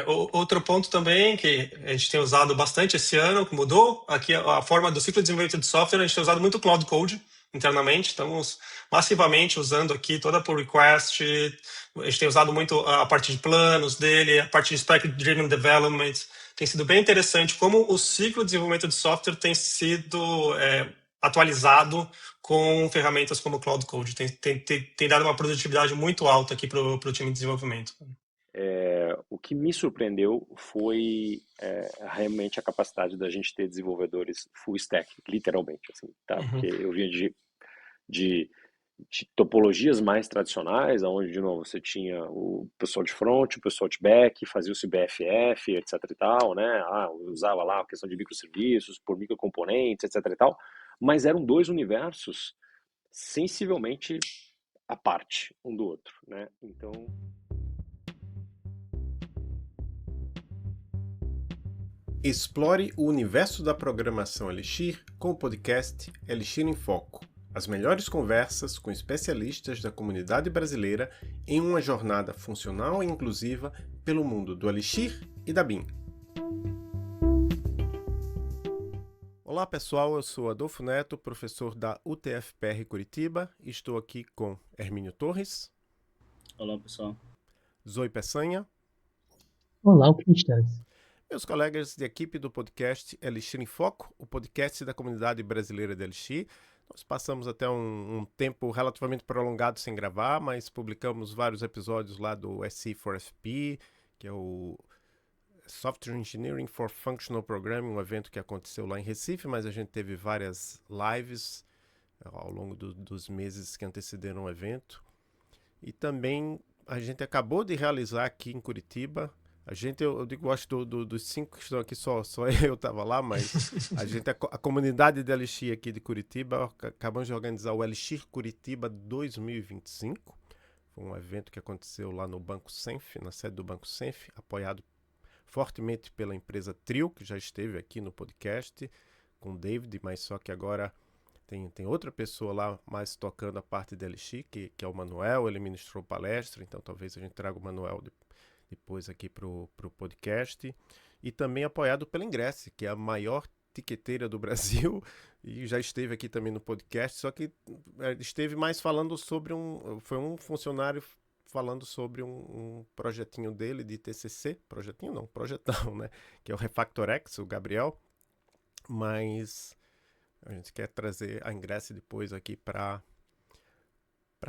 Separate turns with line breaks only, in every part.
Outro ponto também que a gente tem usado bastante esse ano, que mudou aqui a forma do ciclo de desenvolvimento de software, a gente tem usado muito Cloud Code internamente, estamos massivamente usando aqui toda a pull request, a gente tem usado muito a parte de planos dele, a parte de Spec Driven Development, tem sido bem interessante como o ciclo de desenvolvimento de software tem sido atualizado com ferramentas como Cloud Code, tem dado uma produtividade muito alta aqui para o time de desenvolvimento.
O que me surpreendeu foi realmente a capacidade da gente ter desenvolvedores full stack, literalmente, assim, tá?
Uhum.
Porque eu vinha de topologias mais tradicionais, onde, de novo, você tinha o pessoal de front, o pessoal de back, fazia-se BFF, etc e tal, né? Usava lá a questão de microserviços, por microcomponentes, etc e tal, mas eram dois universos sensivelmente à parte um do outro, né? Então,
explore o universo da programação Elixir com o podcast Elixir em Foco. As melhores conversas com especialistas da comunidade brasileira em uma jornada funcional e inclusiva pelo mundo do Elixir e da BIM. Olá pessoal, eu sou Adolfo Neto, professor da UTFPR Curitiba e estou aqui com Hermínio Torres.
Olá pessoal.
Zoe Peçanha.
Olá, Cristãs.
Meus colegas de equipe do podcast Elixir em Foco, o podcast da comunidade brasileira de Elixir. Nós passamos até um tempo relativamente prolongado sem gravar, mas publicamos vários episódios lá do SE4FP, que é o Software Engineering for Functional Programming, um evento que aconteceu lá em Recife, mas a gente teve várias lives ao longo dos meses que antecederam o evento. E também a gente acabou de realizar aqui em Curitiba. Eu digo, acho dos 5 que estão aqui, só eu estava lá, mas a comunidade de Elixir aqui de Curitiba, acabamos de organizar o Elixir Curitiba 2025. Foi um evento que aconteceu lá no Banco Senf, na sede do Banco Senf, apoiado fortemente pela empresa Trio, que já esteve aqui no podcast, com o David, mas só que agora tem outra pessoa lá mais tocando a parte de Elixir, que é o Manuel, ele ministrou palestra, então talvez a gente traga o Manuel depois aqui para o podcast, e também apoiado pela Ingress, que é a maior tiqueteira do Brasil, e já esteve aqui também no podcast, só que esteve mais falando sobre foi um funcionário falando sobre um projetinho dele de TCC, projetão, né, que é o Refactorex, o Gabriel, mas a gente quer trazer a Ingress depois aqui para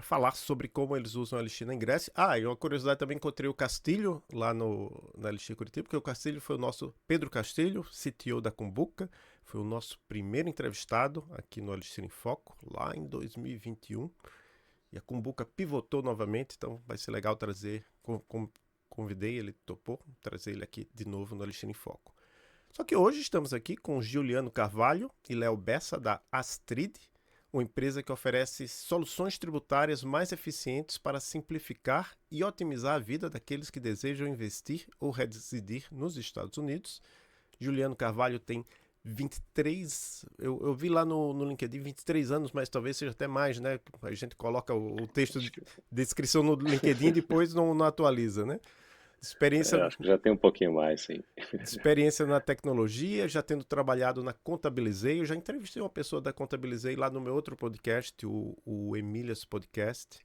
falar sobre como eles usam a Elixir na Ingress. E uma curiosidade, também encontrei o Castilho lá na Elixir Curitiba, porque o Castilho foi o nosso Pedro Castilho, CTO da Cumbuca, foi o nosso primeiro entrevistado aqui no Elixir em Foco, lá em 2021. E a Cumbuca pivotou novamente, então vai ser legal trazer, convidei, ele topou, trazer ele aqui de novo no Elixir em Foco. Só que hoje estamos aqui com Juliano Carvalho e Léo Bessa da Astrid, uma empresa que oferece soluções tributárias mais eficientes para simplificar e otimizar a vida daqueles que desejam investir ou residir nos Estados Unidos. Juliano Carvalho tem 23, eu vi lá no LinkedIn 23 anos, mas talvez seja até mais, né? A gente coloca o texto de descrição no LinkedIn e depois não atualiza, né?
acho que já tem um pouquinho mais, sim.
Experiência na tecnologia, já tendo trabalhado na Contabilizei. Eu já entrevistei uma pessoa da Contabilizei lá no meu outro podcast, o Emílias Podcast,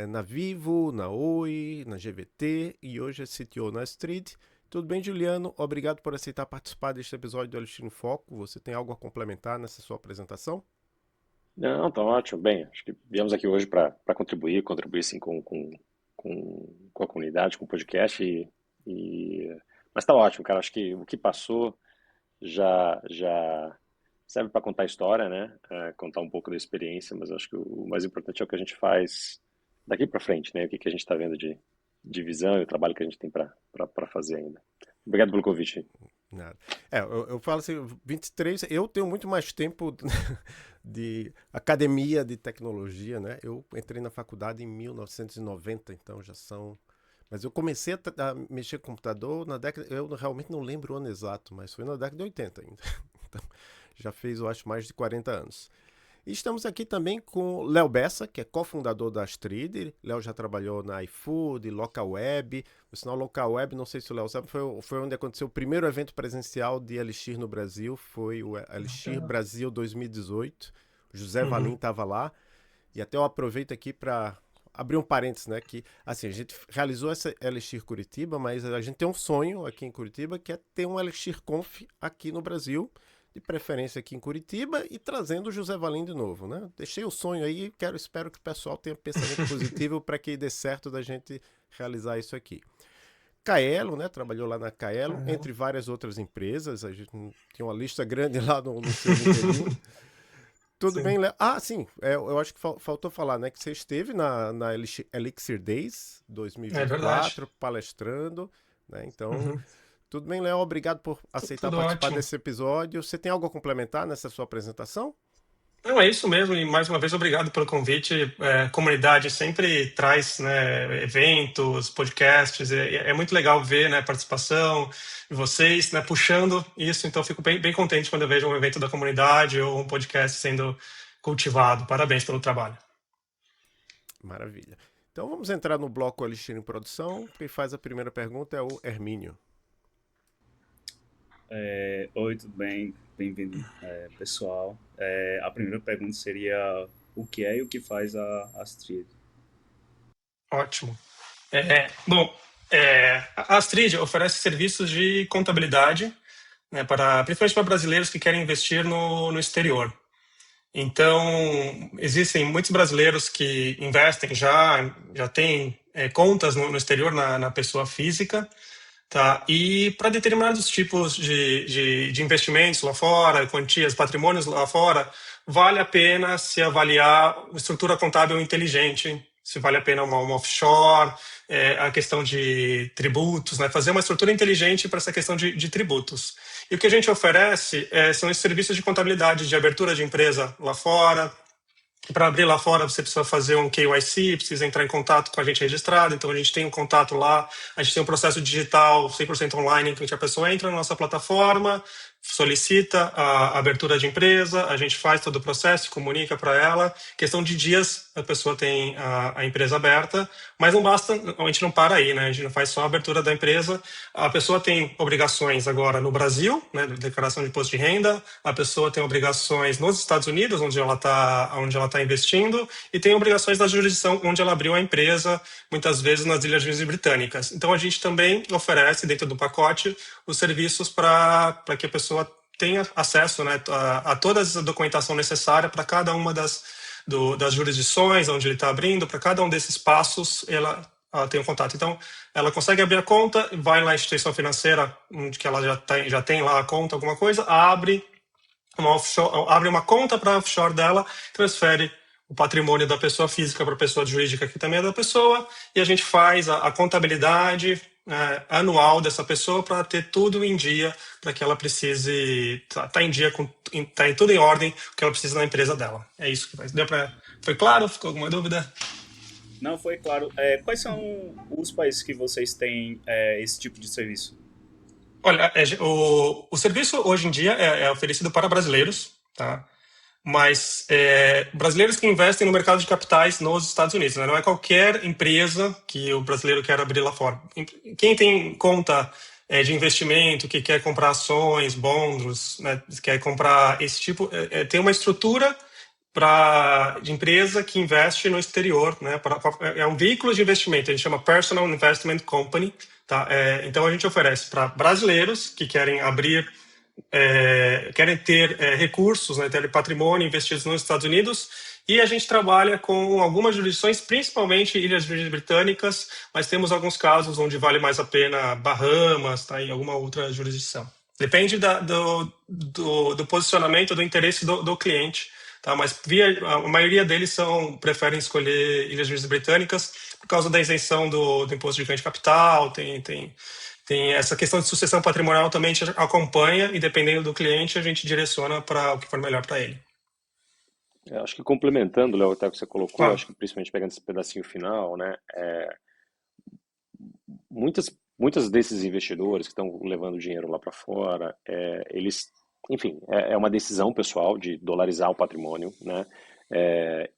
na Vivo, na Oi, na GVT, e hoje é CTO na Street. Tudo bem, Juliano? Obrigado por aceitar participar deste episódio do Elixir em Foco. Você tem algo a complementar nessa sua apresentação?
Não, tá ótimo. Bem, acho que viemos aqui hoje para contribuir sim com a comunidade, com o podcast, mas tá ótimo, cara. Acho que o que passou já serve para contar a história, né? Contar um pouco da experiência, mas acho que o mais importante é o que a gente faz daqui para frente, né? O que a gente está vendo de visão e o trabalho que a gente tem para fazer ainda. Obrigado pelo convite.
Nada. Eu falo assim, 23, eu tenho muito mais tempo de academia de tecnologia, né? Eu entrei na faculdade em 1990, então já são... Mas eu comecei a mexer com computador na década... Eu realmente não lembro o ano exato, mas foi na década de 80 ainda. Então já fez, eu acho, mais de 40 anos. E estamos aqui também com Léo Bessa, que é cofundador da Astrid. Léo já trabalhou na iFood, Local Web. O sinal Local Web, não sei se o Léo sabe, foi onde aconteceu o primeiro evento presencial de Elixir no Brasil. Foi o Elixir Brasil 2018. O José Valim estava lá. E até eu aproveito aqui para abrir um parênteses, né? Que assim, a gente realizou essa Elixir Curitiba, mas a gente tem um sonho aqui em Curitiba, que é ter um Elixir Conf aqui no Brasil, de preferência aqui em Curitiba, e trazendo o José Valim de novo, né? Deixei o sonho aí, espero que o pessoal tenha pensamento positivo para que dê certo da gente realizar isso aqui. Caelo, né? Trabalhou lá na Caelo, entre várias outras empresas. A gente tinha uma lista grande lá no seu LinkedIn. Tudo
Sim.
bem, Léo? Ah, sim. Eu acho que faltou falar, né? Que você esteve na Elixir Days
É verdade.
2024, palestrando, né? Então,
Uhum.
tudo bem, Léo? Obrigado por aceitar
Tudo
participar
ótimo.
desse episódio. Você tem algo a complementar nessa sua apresentação?
Não, é isso mesmo, e mais uma vez obrigado pelo convite. Comunidade sempre traz, né, eventos, podcasts, é muito legal ver, né, a participação de vocês, né, puxando isso, então eu fico bem contente quando eu vejo um evento da comunidade ou um podcast sendo cultivado. Parabéns pelo trabalho.
Maravilha. Então vamos entrar no bloco Elixir em Produção. Quem faz a primeira pergunta é o Hermínio.
Oi, tudo bem? Bem-vindo, pessoal. A primeira pergunta seria o que é e o que faz a Astrid?
Ótimo. Bom, a Astrid oferece serviços de contabilidade, né, principalmente para brasileiros que querem investir no exterior. Então, existem muitos brasileiros que investem já têm contas no exterior na pessoa física, tá? E para determinados tipos de investimentos lá fora, quantias, patrimônios lá fora, vale a pena se avaliar uma estrutura contábil inteligente, se vale a pena uma offshore, a questão de tributos, né? Fazer uma estrutura inteligente para essa questão de tributos. E o que a gente oferece são esses serviços de contabilidade, de abertura de empresa lá fora. Para abrir lá fora, você precisa fazer um KYC, precisa entrar em contato com a gente registrado. Então, a gente tem um contato lá, a gente tem um processo digital 100% online, em que a pessoa entra na nossa plataforma, solicita a abertura de empresa, a gente faz todo o processo, comunica para ela. Questão de dias, a pessoa tem a empresa aberta, mas não basta, a gente não para aí, né? A gente não faz só a abertura da empresa. A pessoa tem obrigações agora no Brasil, né? Declaração de imposto de renda. A pessoa tem obrigações nos Estados Unidos, onde ela está investindo, e tem obrigações na jurisdição onde ela abriu a empresa, muitas vezes nas Ilhas Virgens Britânicas. Então, a gente também oferece, dentro do pacote, os serviços para que a pessoa tenha acesso, né, a toda essa documentação necessária para cada uma das jurisdições onde ele está abrindo, para cada um desses passos, ela tem um contato. Então, ela consegue abrir a conta, vai na instituição financeira, onde que ela já tem lá a conta, alguma coisa, abre uma conta para a offshore dela, transfere o patrimônio da pessoa física para a pessoa jurídica, que também é da pessoa, e a gente faz a contabilidade anual dessa pessoa para ter tudo em dia, para que ela precise tá em dia, tá em tudo em ordem, o que ela precisa na empresa dela. É isso que faz. Foi claro? Ficou alguma dúvida?
Não, foi claro. Quais são os países que vocês têm esse tipo de serviço?
Olha, o serviço hoje em dia é oferecido para brasileiros, tá? Mas brasileiros que investem no mercado de capitais nos Estados Unidos, né? Não é qualquer empresa que o brasileiro quer abrir lá fora. Quem tem conta de investimento, que quer comprar ações, bonds, né? Quer comprar esse tipo, tem uma estrutura de empresa que investe no exterior, né? É um veículo de investimento, a gente chama Personal Investment Company, tá? Então a gente oferece para brasileiros que querem abrir querem ter recursos, né, ter patrimônio investidos nos Estados Unidos, e a gente trabalha com algumas jurisdições, principalmente Ilhas Virgens Britânicas, mas temos alguns casos onde vale mais a pena Bahamas, tá, em alguma outra jurisdição. Depende do posicionamento, do interesse do cliente, tá, mas a maioria deles preferem escolher Ilhas Virgens Britânicas por causa da isenção do imposto de ganho de capital, tem essa questão de sucessão patrimonial também, a gente acompanha, e dependendo do cliente, a gente direciona para o que for melhor para ele.
Acho que complementando, Léo, até o que você colocou,
Claro.
acho que principalmente pegando esse pedacinho final, né, muitas desses investidores que estão levando dinheiro lá para fora, eles enfim, é uma decisão pessoal de dolarizar o patrimônio, né?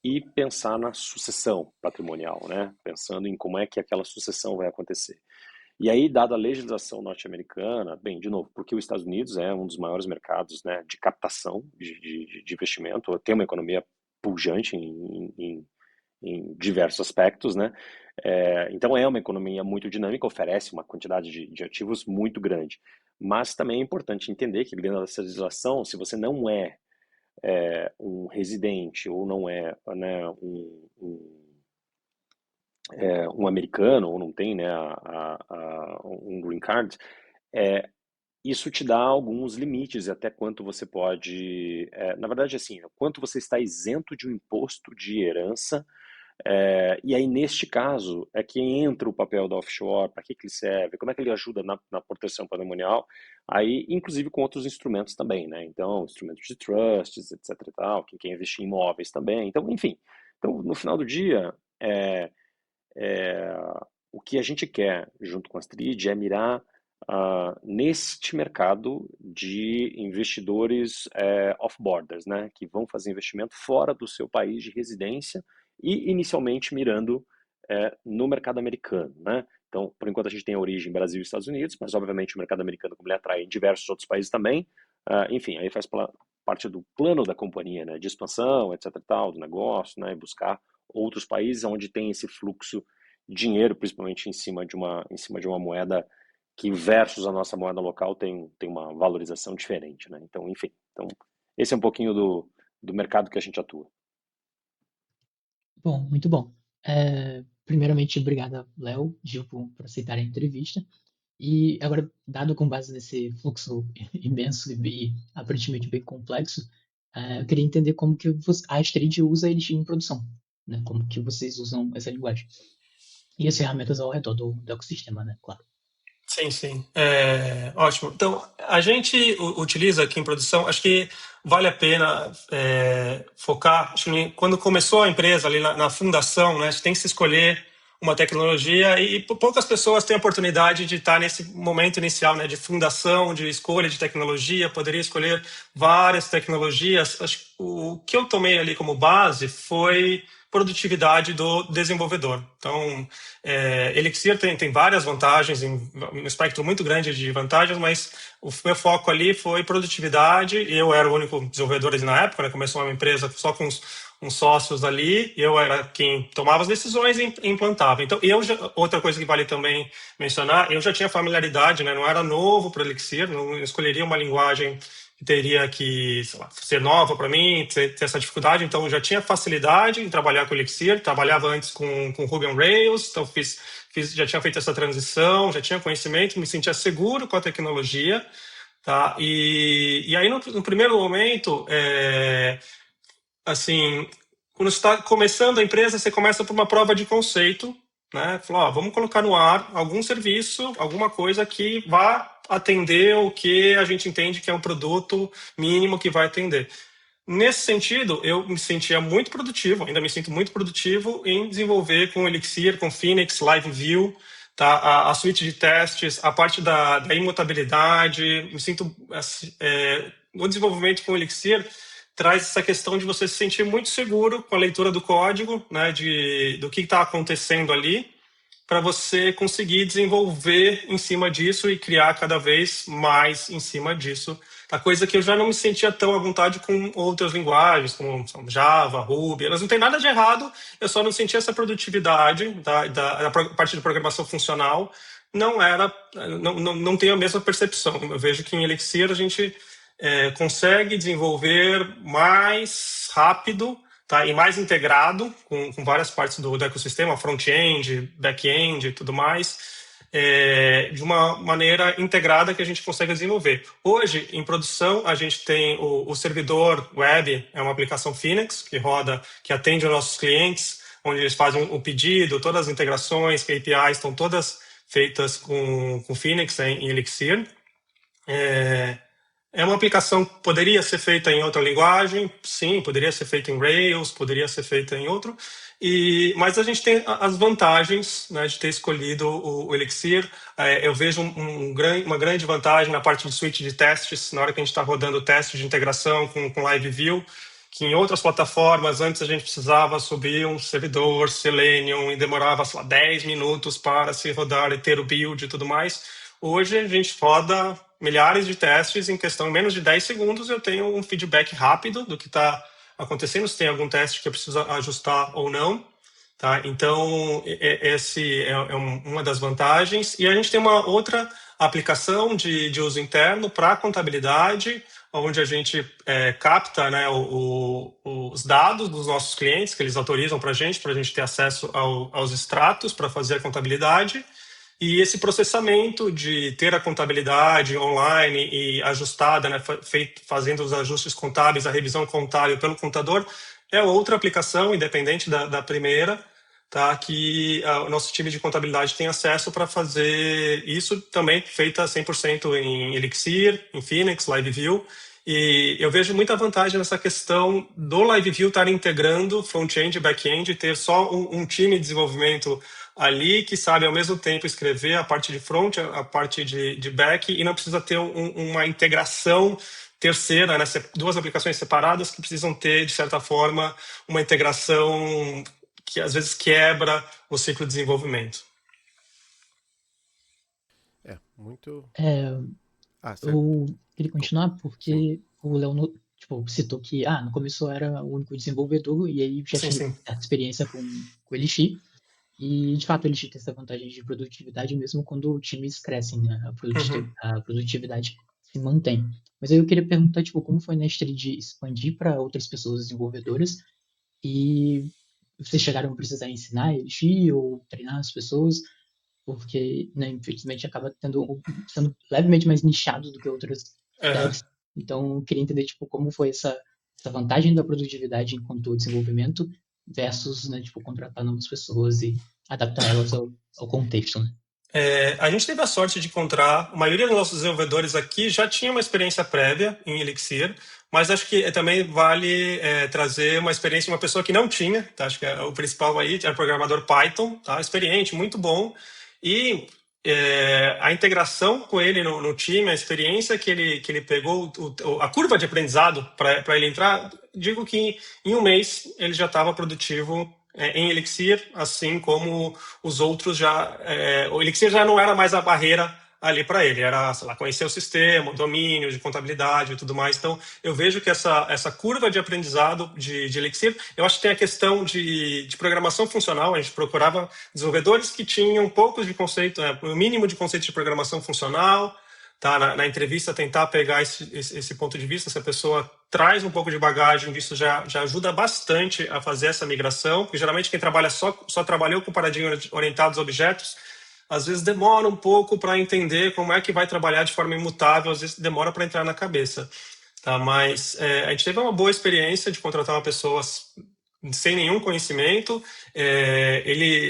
E pensar na sucessão patrimonial, né? Pensando em como é que aquela sucessão vai acontecer. E aí, dada a legislação norte-americana, bem, de novo, porque os Estados Unidos é um dos maiores mercados, né, de captação de investimento, tem uma economia pujante em diversos aspectos, né? Então é uma economia muito dinâmica, oferece uma quantidade de ativos muito grande. Mas também é importante entender que dentro dessa legislação, se você não é, um residente ou não é, né, um americano ou não tem, né, um green card, é, isso te dá alguns limites até quanto você pode, na verdade, assim, quanto você está isento de um imposto de herança. E aí, neste caso, é que entra o papel da offshore, para que ele serve, como é que ele ajuda na proteção patrimonial, aí, inclusive com outros instrumentos também, né? Então, instrumentos de trusts, etc e tal, quem quer investir em imóveis também. Então, enfim, então, no final do dia, o que a gente quer, junto com a Astrid, é mirar neste mercado de investidores off-borders, né, que vão fazer investimento fora do seu país de residência e inicialmente mirando no mercado americano, né? Então, por enquanto a gente tem a origem em Brasil e Estados Unidos, mas obviamente o mercado americano, como ele atrai em diversos outros países também, enfim, aí faz parte do plano da companhia, né, de expansão, etc e tal, do negócio, né, e buscar outros países onde tem esse fluxo de dinheiro, principalmente em cima de uma moeda que versus a nossa moeda local tem uma valorização diferente, né? Então, enfim, esse é um pouquinho do mercado que a gente atua.
Bom, muito bom. Primeiramente, obrigado, Léo, Gil, por aceitar a entrevista. E agora, dado com base nesse fluxo imenso e aparentemente bem complexo, eu queria entender como que a Astrid usa eles em produção, né? Como que vocês usam essa linguagem. E as ferramentas ao redor do ecossistema, né? Claro.
Sim, sim. Ótimo. Então, a gente utiliza aqui em produção, acho que vale a pena focar. Acho que quando começou a empresa, ali na fundação, né, a gente tem que se escolher uma tecnologia e poucas pessoas têm a oportunidade de estar nesse momento inicial, né, de fundação, de escolha de tecnologia. Poderia escolher várias tecnologias. Acho que o que eu tomei ali como base foi produtividade do desenvolvedor. Então, Elixir tem várias vantagens, um espectro muito grande de vantagens, mas o meu foco ali foi produtividade. Eu era o único desenvolvedor ali na época, né? Começou uma empresa só com uns sócios ali, e eu era quem tomava as decisões e implantava. Então, outra coisa que vale também mencionar, eu já tinha familiaridade, né? Não era novo para Elixir, não escolheria uma linguagem que teria que, sei lá, ser nova para mim, ter essa dificuldade. Então, eu já tinha facilidade em trabalhar com Elixir, trabalhava antes com Ruby on Rails, então já tinha feito essa transição, já tinha conhecimento, me sentia seguro com a tecnologia, tá? E aí, no primeiro momento, assim, quando você está começando a empresa, você começa por uma prova de conceito, né? Falou, vamos colocar no ar algum serviço, alguma coisa que vá atender o que a gente entende que é um produto mínimo que vai atender. Nesse sentido, eu me sentia muito produtivo, ainda me sinto muito produtivo em desenvolver com Elixir, com Phoenix, LiveView, tá? A suite de testes, a parte da imutabilidade. Me sinto, no desenvolvimento com Elixir, traz essa questão de você se sentir muito seguro com a leitura do código, né, do que está acontecendo ali, para você conseguir desenvolver em cima disso e criar cada vez mais em cima disso. A coisa que eu já não me sentia tão à vontade com outras linguagens, como Java, Ruby. Elas não têm nada de errado, eu só não sentia essa produtividade da parte de programação funcional. Não tenho a mesma percepção. Eu vejo que em Elixir a gente consegue desenvolver mais rápido, tá? E mais integrado com várias partes do ecossistema, front-end, back-end e tudo mais, de uma maneira integrada que a gente consegue desenvolver. Hoje, em produção, a gente tem o servidor web, é uma aplicação Phoenix, que atende os nossos clientes, onde eles fazem o pedido, todas as integrações, KPIs, estão todas feitas com Phoenix em Elixir. É uma aplicação que poderia ser feita em outra linguagem, sim, poderia ser feita em Rails, poderia ser feita em outro, mas a gente tem as vantagens, né, de ter escolhido o Elixir. Eu vejo uma grande vantagem na parte de suíte de testes, na hora que a gente está rodando o teste de integração com Live View, que em outras plataformas, antes a gente precisava subir um servidor Selenium e demorava, sei lá, 10 minutos para se rodar e ter o build e tudo mais. Hoje a gente roda milhares de testes em questão de menos de 10 segundos. Eu tenho um feedback rápido do que está acontecendo, se tem algum teste que eu preciso ajustar ou não. Tá? Então, esse é uma das vantagens. E a gente tem uma outra aplicação de uso interno para contabilidade, onde a gente capta, né, os dados dos nossos clientes, que eles autorizam para a gente ter acesso aos extratos para fazer a contabilidade. E esse processamento de ter a contabilidade online e ajustada, né, fazendo os ajustes contábeis, a revisão contábil pelo contador, é outra aplicação, independente da primeira, tá, que o nosso time de contabilidade tem acesso para fazer isso também, feita 100% em Elixir, em Phoenix, LiveView. E eu vejo muita vantagem nessa questão do LiveView estar integrando front-end e back-end, e ter só um time de desenvolvimento ali que sabe ao mesmo tempo escrever a parte de front, a parte de back, e não precisa ter uma integração terceira, né? Duas aplicações separadas que precisam ter, de certa forma, uma integração que às vezes quebra o ciclo de desenvolvimento.
Muito...
Eu queria continuar porque o Léo citou que no começo era o único desenvolvedor e aí já tinha certa experiência com o Elixir. E, de fato, o Elixir tem essa vantagem de produtividade mesmo quando times crescem, né? A produtividade se mantém. Mas aí eu queria perguntar, como foi na história de expandir para outras pessoas desenvolvedoras e vocês chegaram a precisar ensinar Elixir ou treinar as pessoas, porque, né, infelizmente, acaba sendo levemente mais nichado do que outras devs. Então, eu queria entender, como foi essa vantagem da produtividade enquanto desenvolvimento versus, né, contratar novas pessoas e adaptar elas ao contexto, né?
A gente teve a sorte de encontrar, a maioria dos nossos desenvolvedores aqui já tinha uma experiência prévia em Elixir, mas acho que também vale trazer uma experiência de uma pessoa que não tinha, tá? Acho que o principal aí era programador Python, tá? Experiente, muito bom, e a integração com ele no time, a experiência que ele pegou, a curva de aprendizado para ele entrar, digo que em um mês ele já estava produtivo em Elixir, assim como os outros já... o Elixir já não era mais a barreira ali para ele, era, sei lá, conhecer o sistema, o domínio de contabilidade e tudo mais. Então, eu vejo que essa curva de aprendizado de Elixir, eu acho que tem a questão de programação funcional. A gente procurava desenvolvedores que tinham poucos de conceito, o mínimo de conceito de programação funcional, tá? Na entrevista, tentar pegar esse ponto de vista. Se a pessoa traz um pouco de bagagem disso, já ajuda bastante a fazer essa migração, porque geralmente quem trabalha só trabalhou com paradigmas orientados a objetos, às vezes demora um pouco para entender como é que vai trabalhar de forma imutável, às vezes demora para entrar na cabeça. Tá? Mas a gente teve uma boa experiência de contratar uma pessoa sem nenhum conhecimento.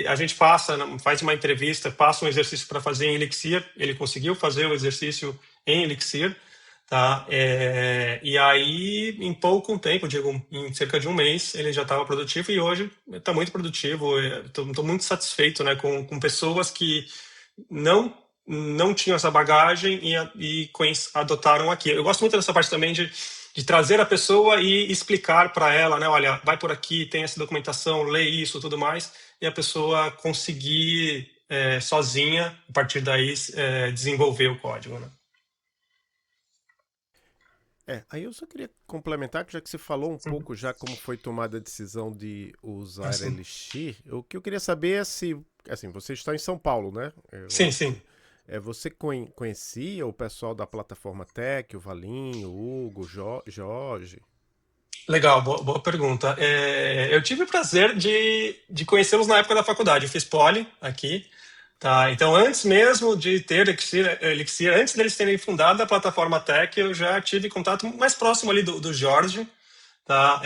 A gente faz uma entrevista, passa um exercício para fazer em Elixir, ele conseguiu fazer o exercício em Elixir, tá? E aí, em pouco tempo, em cerca de um mês, ele já estava produtivo, e hoje está muito produtivo. Estou muito satisfeito, né, com pessoas que não tinham essa bagagem e adotaram aqui. Eu gosto muito dessa parte também de trazer a pessoa e explicar para ela, né, olha, vai por aqui, tem essa documentação, lê isso, tudo mais, e a pessoa conseguir sozinha, a partir daí, desenvolver o código, né?
Aí eu só queria complementar, que já que você falou um pouco já como foi tomada a decisão de usar Elixir, o que eu queria saber é se, assim, você está em São Paulo, né?
Sim.
Você conhecia o pessoal da plataforma Tech, o Valinho, o Hugo, Jorge?
Legal, boa pergunta. Eu tive o prazer de conhecê-los na época da faculdade. Eu fiz poli aqui. Tá, então, antes mesmo de ter Elixir, antes deles terem fundado a plataforma Tech, eu já tive contato mais próximo ali do Jorge, tá?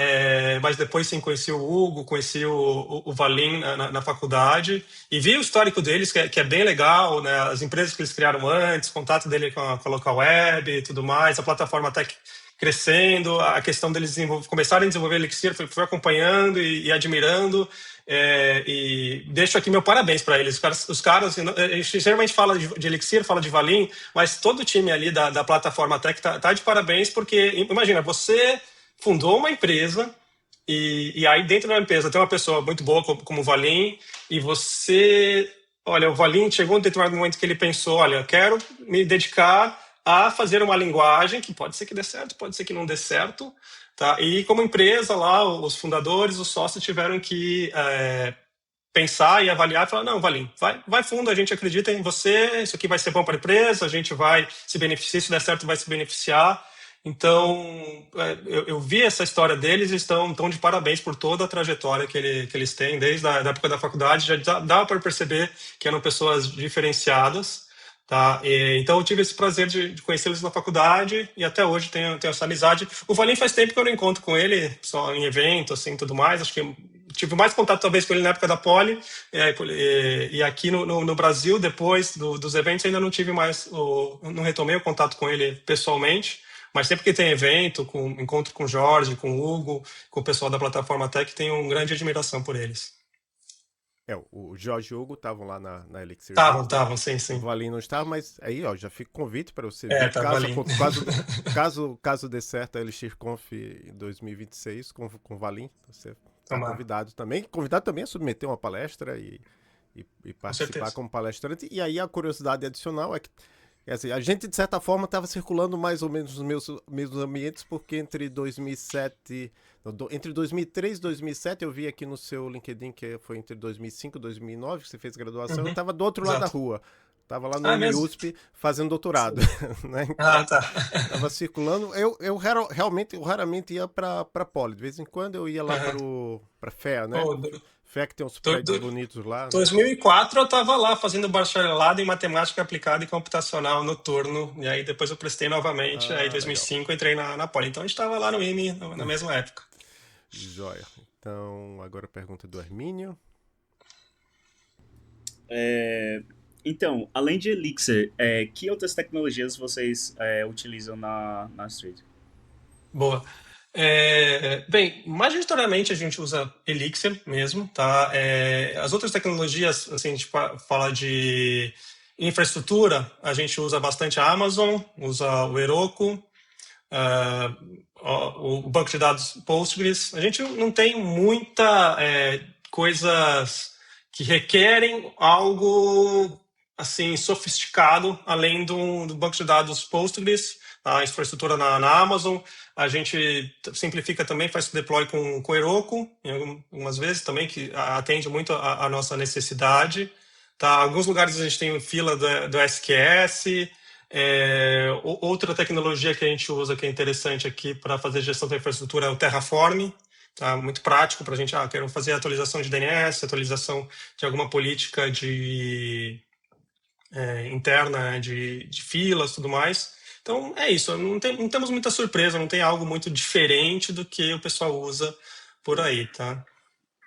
Mas depois sim conheci o Hugo, conheci o Valim na faculdade e vi o histórico deles, que é bem legal, né? As empresas que eles criaram antes, contato dele com a local web e tudo mais, a plataforma Tech crescendo, a questão deles começarem a desenvolver Elixir, fui acompanhando e admirando. E deixo aqui meu parabéns para eles. Os caras, a gente geralmente fala de Elixir, fala de Valim, mas todo o time ali da plataforma Tech tá de parabéns, porque imagina, você fundou uma empresa e aí dentro da empresa tem uma pessoa muito boa como o Valim e você, olha, o Valim chegou um determinado momento que ele pensou, olha, quero me dedicar a fazer uma linguagem que pode ser que dê certo, pode ser que não dê certo, tá? E como empresa lá, os fundadores, os sócios tiveram que pensar e avaliar e falar, não, Valim, vai fundo, a gente acredita em você, isso aqui vai ser bom para a empresa, a gente vai se beneficiar, se der certo vai se beneficiar. Então, eu vi essa história deles e estão de parabéns por toda a trajetória que eles têm, desde a época da faculdade, já dava para perceber que eram pessoas diferenciadas, tá? Então, eu tive esse prazer de conhecê-los na faculdade e até hoje tenho essa amizade. O Valim faz tempo que eu não encontro com ele, só em evento, assim, tudo mais, acho que tive mais contato talvez com ele na época da Poli e aqui no Brasil, depois dos eventos, ainda não tive mais, não retomei o contato com ele pessoalmente, mas sempre que tem evento, encontro com o Jorge, com o Hugo, com o pessoal da plataforma Tech, tenho uma grande admiração por eles.
O Jorge e o Hugo estavam lá na Elixir.
Estavam, sim.
O Valim não estava, mas aí, ó, já fica convite para você
É,
vir.
tá, Valim.
Caso dê certo a Elixir Conf em 2026 com o Valim, você está convidado também. Convidado também a submeter uma palestra e participar como palestrante. E aí a curiosidade adicional é que assim, a gente, de certa forma, estava circulando mais ou menos nos mesmos ambientes, porque entre 2003 e 2007, eu vi aqui no seu LinkedIn que foi entre 2005 e 2009 que você fez graduação, eu estava do outro lado da rua. Estava lá no USP fazendo doutorado. Né? Então,
tá.
Estava circulando. Eu raramente ia para Poli. De vez em quando eu ia lá para FEA, né? FEA que tem uns prédios bonitos lá. Né?
2004 eu estava lá fazendo bacharelado em matemática aplicada e computacional noturno. E aí depois eu prestei novamente. Aí em 2005 legal. Entrei na Poli. Então a gente estava lá no IME na mesma época.
Joia. Então, agora a pergunta do Hermínio.
Então, além de Elixir, que outras tecnologias vocês utilizam na Street?
Boa. Bem, majoritariamente a gente usa Elixir mesmo, tá? As outras tecnologias, assim, a gente fala de infraestrutura, a gente usa bastante a Amazon, usa o Heroku, o banco de dados Postgres. A gente não tem muita coisas que requerem algo assim sofisticado além do banco de dados Postgres, a infraestrutura na Amazon. A gente simplifica também, faz deploy com Heroku, algumas vezes também, que atende muito a nossa necessidade. Tá? Alguns lugares a gente tem fila do SQS. Outra tecnologia que a gente usa, que é interessante aqui para fazer gestão da infraestrutura, é o Terraform. Tá? Muito prático para a gente. Quero fazer atualização de DNS, atualização de alguma política interna de filas e tudo mais. Então, é isso. Não temos muita surpresa, não tem algo muito diferente do que o pessoal usa por aí, tá?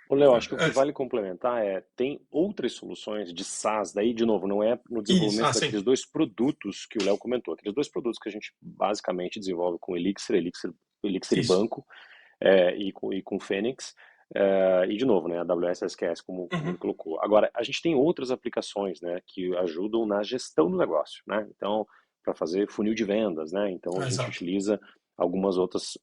Ô, Léo, acho que o que vale complementar tem outras soluções de SaaS, daí, de novo, não é no desenvolvimento daqueles dois produtos que o Léo comentou, aqueles dois produtos que a gente basicamente desenvolve com Elixir e Banco, e com Phoenix, e de novo, né, a AWS SQS, como ele colocou. Agora, a gente tem outras aplicações, né, que ajudam na gestão do negócio, né? Então, para fazer funil de vendas, né? Então a gente utiliza algumas outras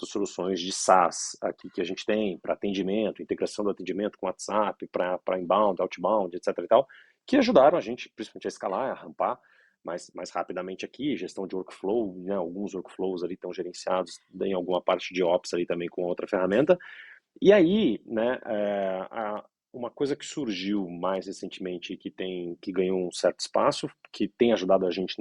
soluções de SaaS aqui que a gente tem para atendimento, integração do atendimento com WhatsApp, para inbound, outbound, etc. e tal, que ajudaram a gente, principalmente, a escalar, a rampar mais rapidamente aqui, gestão de workflow, né? Alguns workflows ali estão gerenciados em alguma parte de Ops ali também com outra ferramenta. E aí, né, uma coisa que surgiu mais recentemente que ganhou um certo espaço, que tem ajudado a gente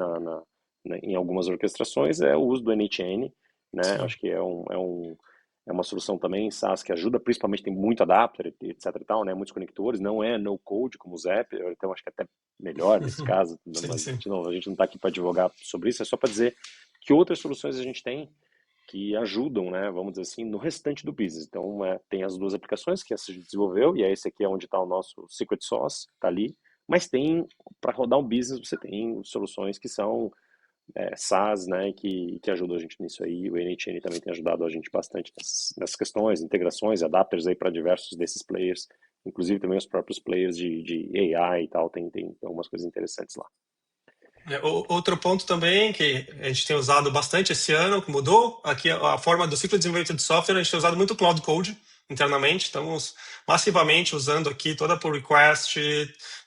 em algumas orquestrações, é o uso do NHN, né? Acho que é uma solução também SaaS que ajuda, principalmente tem muito adapter, etc e tal, né? Muitos conectores, não é no code como o Zap, então acho que é até melhor nesse caso, mas de novo, a gente não está aqui para advogar sobre isso, é só para dizer que outras soluções a gente tem que ajudam, né, vamos dizer assim, no restante do business. Então, tem as duas aplicações que a gente desenvolveu, e é esse aqui é onde está o nosso secret sauce, está ali. Mas tem, para rodar um business, você tem soluções que são SaaS, né, que ajudam a gente nisso aí. O NHN também tem ajudado a gente bastante nessas questões, integrações, adapters aí para diversos desses players, inclusive também os próprios players de AI e tal, tem algumas coisas interessantes lá.
Outro ponto também que a gente tem usado bastante esse ano, que mudou aqui a forma do ciclo de desenvolvimento de software, a gente tem usado muito Cloud Code internamente, estamos massivamente usando aqui toda pull request,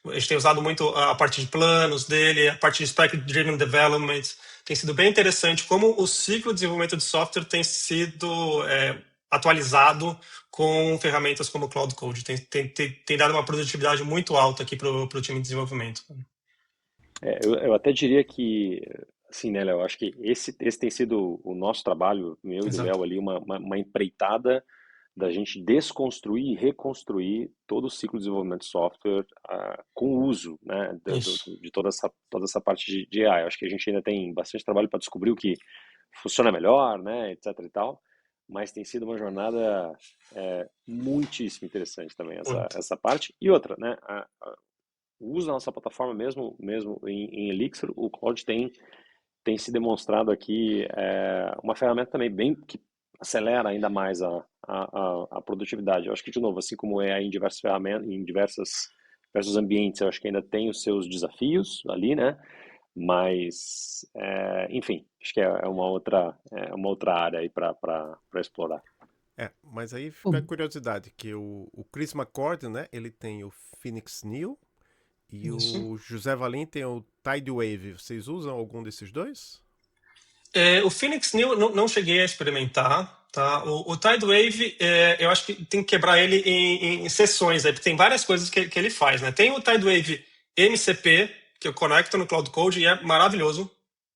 a gente tem usado muito a parte de planos dele, a parte de spec-driven development, tem sido bem interessante como o ciclo de desenvolvimento de software tem sido atualizado com ferramentas como Cloud Code, tem dado uma produtividade muito alta aqui para o time de desenvolvimento.
Eu até diria que, assim, né, Léo, eu acho que esse tem sido o nosso trabalho, meu e do
Exato.
Léo ali, uma empreitada da gente desconstruir e reconstruir todo o ciclo de desenvolvimento de software com o uso, né,
Isso.
de toda essa parte de AI. Eu acho que a gente ainda tem bastante trabalho para descobrir o que funciona melhor, né, etc e tal, mas tem sido uma jornada muitíssimo interessante também
Muito.
essa parte. E outra, né, o uso da nossa plataforma mesmo em Elixir, o Cloud tem se demonstrado aqui uma ferramenta também bem que acelera ainda mais a produtividade. Eu acho que, de novo, assim como é em diversas ferramentas, em diversos ambientes, eu acho que ainda tem os seus desafios ali, né? Mas, enfim, acho que é uma outra área aí para explorar.
Mas aí
Pô,
fica a curiosidade, que o Chris McCord, né, ele tem o Phoenix New e
Isso.
o José Valim tem o Tidewave. Vocês usam algum desses dois?
O Phoenix New não cheguei a experimentar, tá? O Tidewave, eu acho que tem que quebrar ele em sessões, aí, porque tem várias coisas que ele faz, né? Tem o Tidewave MCP, que eu conecto no Cloud Code e é maravilhoso,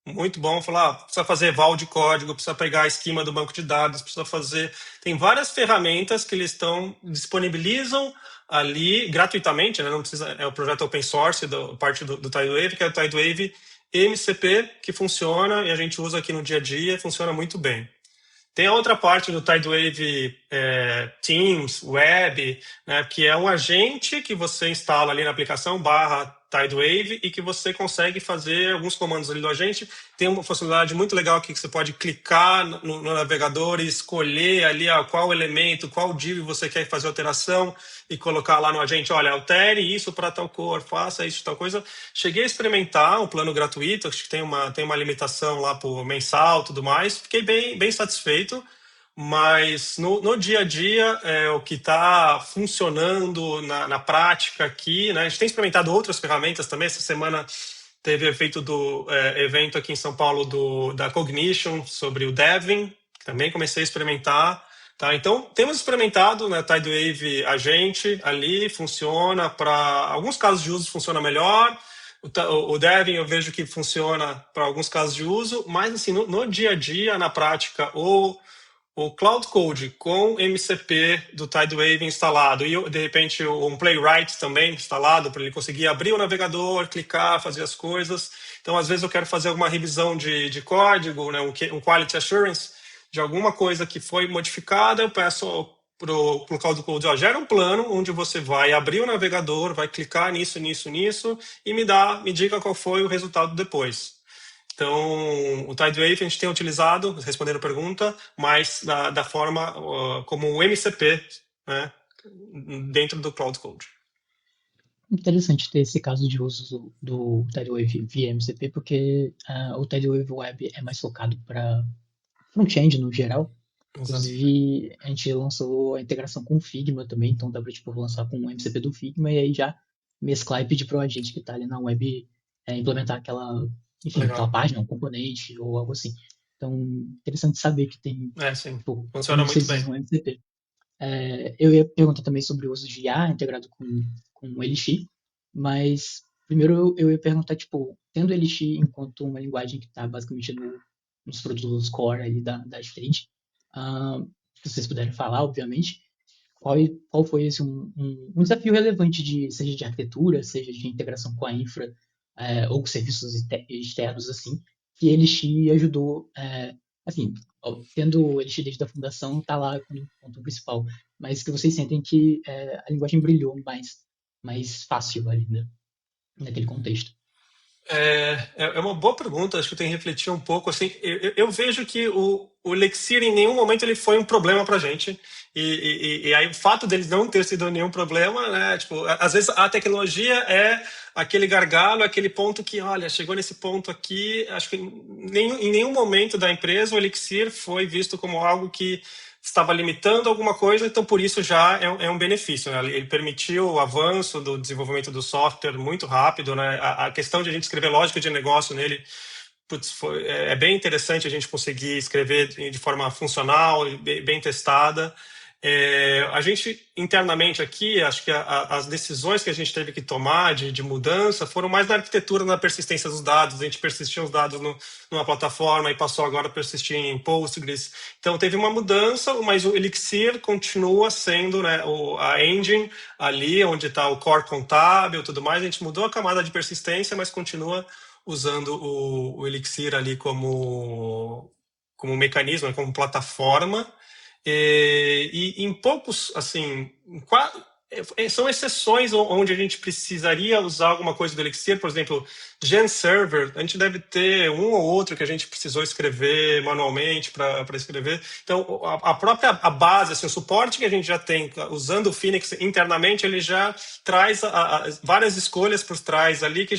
muito bom. Falar, precisa fazer eval de código, precisa pegar a esquema do banco de dados, precisa fazer. Tem várias ferramentas que eles disponibilizam ali gratuitamente, né? Não precisa, é o projeto open source, parte do Tidewave, que é o Tidewave MCP, que funciona e a gente usa aqui no dia a dia, funciona muito bem. Tem a outra parte do Tidewave Teams, Web, né, que é um agente que você instala ali na aplicação /Tidewave e que você consegue fazer alguns comandos ali do agente. Tem uma funcionalidade muito legal aqui que você pode clicar no navegador e escolher ali qual elemento, qual div você quer fazer alteração e colocar lá no agente, olha, altere isso para tal cor, faça isso, tal coisa. Cheguei a experimentar o plano gratuito, acho que tem uma limitação lá por mensal e tudo mais. Fiquei bem satisfeito, mas no dia a dia, o que está funcionando na prática aqui, né? A gente tem experimentado outras ferramentas também. Essa semana teve efeito do evento aqui em São Paulo da Cognition sobre o Devin, que também comecei a experimentar. Tá, então, temos experimentado, né, Tidewave agente ali, funciona para alguns casos de uso, funciona melhor. O Devin eu vejo que funciona para alguns casos de uso, mas assim, no dia a dia, na prática, o Cloud Code com MCP do Tidewave instalado e, de repente, um Playwright também instalado para ele conseguir abrir o navegador, clicar, fazer as coisas. Então, às vezes, eu quero fazer alguma revisão de código, né, um Quality Assurance de alguma coisa que foi modificada, eu peço pro Cloud Code, gera um plano onde você vai abrir o navegador, vai clicar nisso e me diga qual foi o resultado depois. Então, o Tidewave a gente tem utilizado, respondendo a pergunta, mas da forma como o MCP, né, dentro do Cloud Code.
interessante ter esse caso de uso do Tidewave via MCP, porque o Tidewave Web é mais focado para front-end no geral.
Exato.
Inclusive, a gente lançou a integração com o Figma também, então dá para tipo, lançar com o MCP do Figma e aí já mesclar e pedir para o agente que está ali na web implementar enfim, aquela
Legal.
página, um componente ou algo assim. Então, interessante saber que tem,
Sim.
tipo,
Funciona
como
muito
vocês
bem.
usam o MCP. Eu ia perguntar também sobre o uso de IA integrado com o Elixir, mas primeiro eu ia perguntar, tipo, tendo o Elixir enquanto uma linguagem que está basicamente nos produtos core ali da Stage, se vocês puderem falar, obviamente, qual foi esse um desafio relevante seja de arquitetura, seja de integração com a infra, ou com serviços externos, assim, que Elixir ajudou assim, ó, tendo o Elixir desde a fundação, tá lá como ponto principal, mas que vocês sentem que a linguagem brilhou mais fácil ali, né, naquele contexto.
É uma boa pergunta, acho que tem que refletir um pouco. Assim, eu vejo que o Elixir em nenhum momento ele foi um problema para a gente. E aí o fato deles não ter sido nenhum problema, né? Tipo, às vezes a tecnologia é aquele gargalo, aquele ponto que, olha, chegou nesse ponto aqui. Acho que em nenhum momento da empresa o Elixir foi visto como algo que estava limitando alguma coisa, então por isso já é um benefício, né? Ele permitiu o avanço do desenvolvimento do software muito rápido, né? A questão de a gente escrever lógica de negócio nele, putz, é bem interessante a gente conseguir escrever de forma funcional, bem testada. A gente, internamente aqui, acho que as decisões que a gente teve que tomar de mudança foram mais na arquitetura, na persistência dos dados. A gente persistia os dados numa plataforma e passou agora a persistir em Postgres. Então, teve uma mudança, mas o Elixir continua sendo, né, a engine ali, onde está o core contábil e tudo mais. A gente mudou a camada de persistência, mas continua usando o Elixir ali como mecanismo, como plataforma. E em poucos, assim, são exceções onde a gente precisaria usar alguma coisa do Elixir, por exemplo, Gen Server, a gente deve ter um ou outro que a gente precisou escrever manualmente para escrever. Então, a própria base, assim, o suporte que a gente já tem usando o Phoenix internamente, ele já traz várias escolhas por trás ali que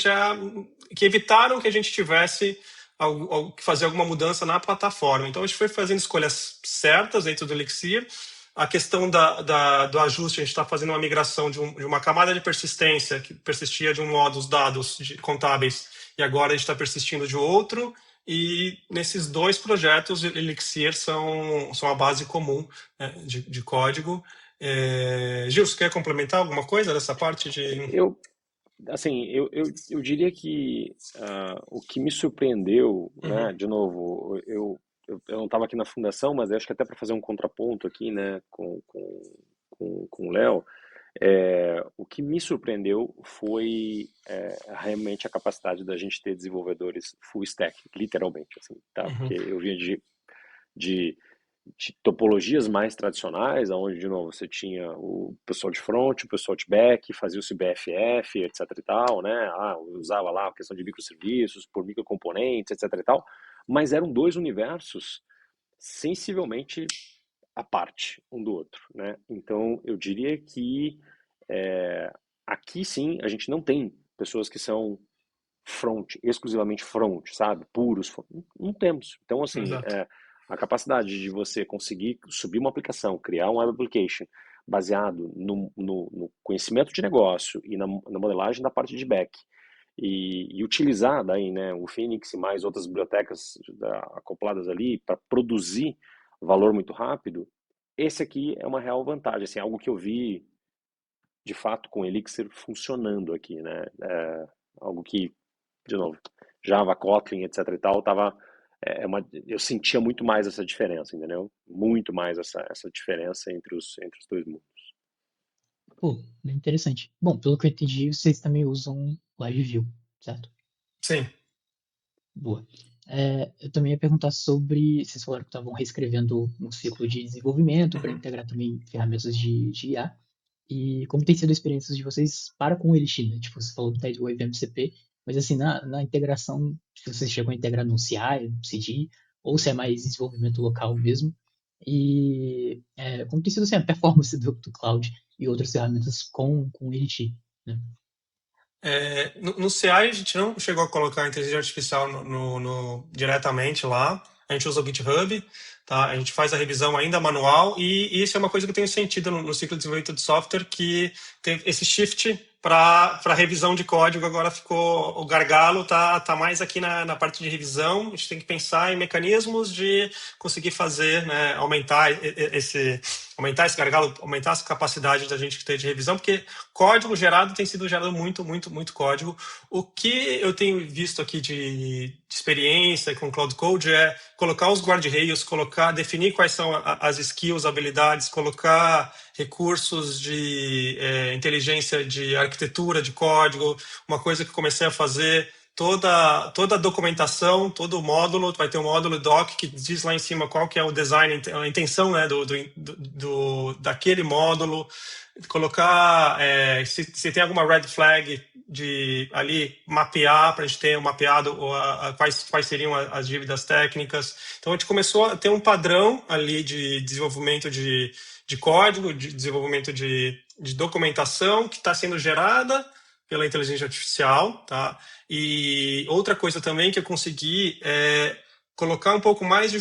evitaram que a gente tivesse fazer alguma mudança na plataforma. Então, a gente foi fazendo escolhas certas dentro do Elixir. A questão do ajuste, a gente está fazendo uma migração de uma camada de persistência que persistia de um modo os dados contábeis e agora a gente está persistindo de outro. E nesses dois projetos, Elixir são a base comum, né, de código. Gil, você quer complementar alguma coisa dessa parte de...
Assim, eu diria que o que me surpreendeu, né,
Uhum.
de novo, eu não estava aqui na fundação, mas acho que até para fazer um contraponto aqui, né, com o Léo, o que me surpreendeu foi realmente a capacidade da gente ter desenvolvedores full stack, literalmente, assim, tá?
Uhum.
Porque eu vinha de topologias mais tradicionais, onde, de novo, você tinha o pessoal de front, o pessoal de back, fazia-se o BFF, etc e tal, né? Usava lá a questão de microserviços, por microcomponentes, etc e tal, mas eram dois universos sensivelmente à parte um do outro, né? Então, eu diria que aqui sim, a gente não tem pessoas que são front, exclusivamente front, sabe? Puros front. Não temos. Então, assim,
Exato.
a capacidade de você conseguir subir uma aplicação, criar um web application baseado no conhecimento de negócio e na modelagem da parte de back e utilizar daí, né, o Phoenix e mais outras bibliotecas acopladas ali para produzir valor muito rápido, esse aqui é uma real vantagem, assim, algo que eu vi de fato com o Elixir funcionando aqui, né? Algo que, de novo, Java, Kotlin, etc e tal, eu sentia muito mais essa diferença, entendeu? Muito mais essa diferença entre os dois mundos.
Pô, bem interessante. Bom, pelo que eu entendi, vocês também usam Live View, certo?
Sim.
Boa. Eu também ia perguntar sobre. Vocês falaram que estavam reescrevendo um ciclo de desenvolvimento para
Uhum.
integrar também ferramentas de IA. E como tem sido a experiência de vocês para com o Elixir, né? Tipo, você falou do Tidewave MCP, mas assim, na integração, se vocês chegam a integrar no CI, no CD, ou se é mais desenvolvimento local mesmo. E como tem sido assim, a performance do Cloud e outras ferramentas com o Elixir, né?
No CI a gente não chegou a colocar a inteligência artificial diretamente lá. A gente usa o GitHub, tá? A gente faz a revisão ainda manual e isso é uma coisa que eu tenho sentido no ciclo de desenvolvimento de software, que tem esse shift para revisão de código. Agora ficou o gargalo, tá mais aqui na parte de revisão. A gente tem que pensar em mecanismos de conseguir fazer, né, aumentar esse gargalo, aumentar essa capacidade da gente ter de revisão, porque código gerado tem sido gerado muito, muito, muito código. O que eu tenho visto aqui de experiência com Cloud Code é colocar os guardrails, definir quais são as skills, habilidades, colocar recursos de inteligência de arquitetura de código. Uma coisa que comecei a fazer toda a documentação, todo o módulo, vai ter um módulo doc que diz lá em cima qual que é o design, a intenção, né, daquele módulo, colocar se tem alguma red flag de ali mapear para a gente ter um mapeado quais seriam as dívidas técnicas. Então a gente começou a ter um padrão ali de desenvolvimento de código, de desenvolvimento de documentação que está sendo gerada pela inteligência artificial, tá? E outra coisa também que eu consegui é colocar um pouco mais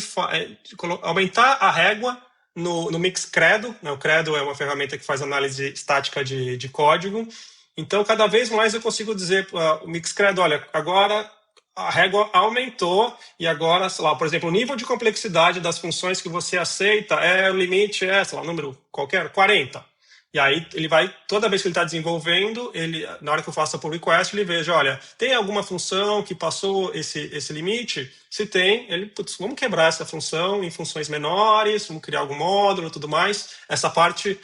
aumentar a régua no Mix Credo, né? O Credo é uma ferramenta que faz análise estática de código. Então, cada vez mais eu consigo dizer para o Mix Credo, olha, agora a régua aumentou e agora, sei lá, por exemplo, o nível de complexidade das funções que você aceita o limite sei lá, um número qualquer, 40. E aí ele vai, toda vez que ele está desenvolvendo, na hora que eu faço a pull request, ele veja, olha, tem alguma função que passou esse limite? Se tem, vamos quebrar essa função em funções menores, vamos criar algum módulo e tudo mais. Essa parte,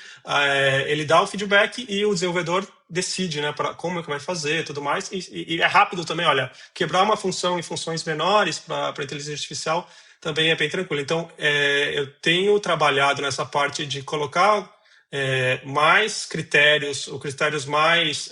ele dá o feedback e o desenvolvedor decide, né, como é que vai fazer e tudo mais. E é rápido também, olha, quebrar uma função em funções menores para a inteligência artificial também é bem tranquilo. Então, eu tenho trabalhado nessa parte de colocar mais critérios, ou critérios mais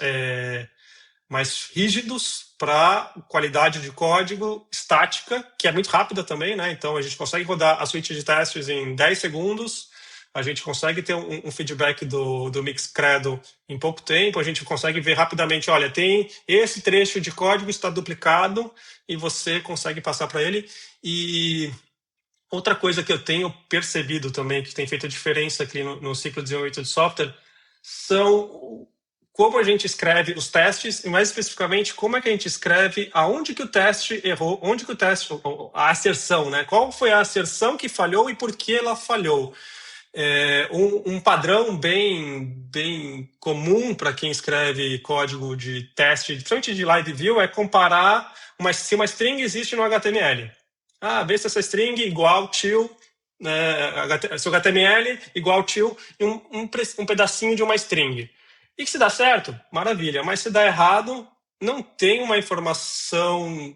rígidos para qualidade de código estática, que é muito rápida também, né? Então a gente consegue rodar a suíte de testes em 10 segundos, a gente consegue ter um feedback do Mix Credo em pouco tempo, a gente consegue ver rapidamente, olha, tem esse trecho de código está duplicado e você consegue passar para ele. E outra coisa que eu tenho percebido também, que tem feito a diferença aqui no ciclo de desenvolvimento de software, são como a gente escreve os testes e, mais especificamente, como é que a gente escreve aonde que o teste errou, onde que o teste, a asserção, né? Qual foi a asserção que falhou e por que ela falhou. Um padrão bem comum para quem escreve código de teste, principalmente de live view, é comparar se uma string existe no HTML. Vê se essa string igual to, se o HTML igual to um pedacinho de uma string. E que se dá certo, maravilha. Mas se dá errado, não tem uma informação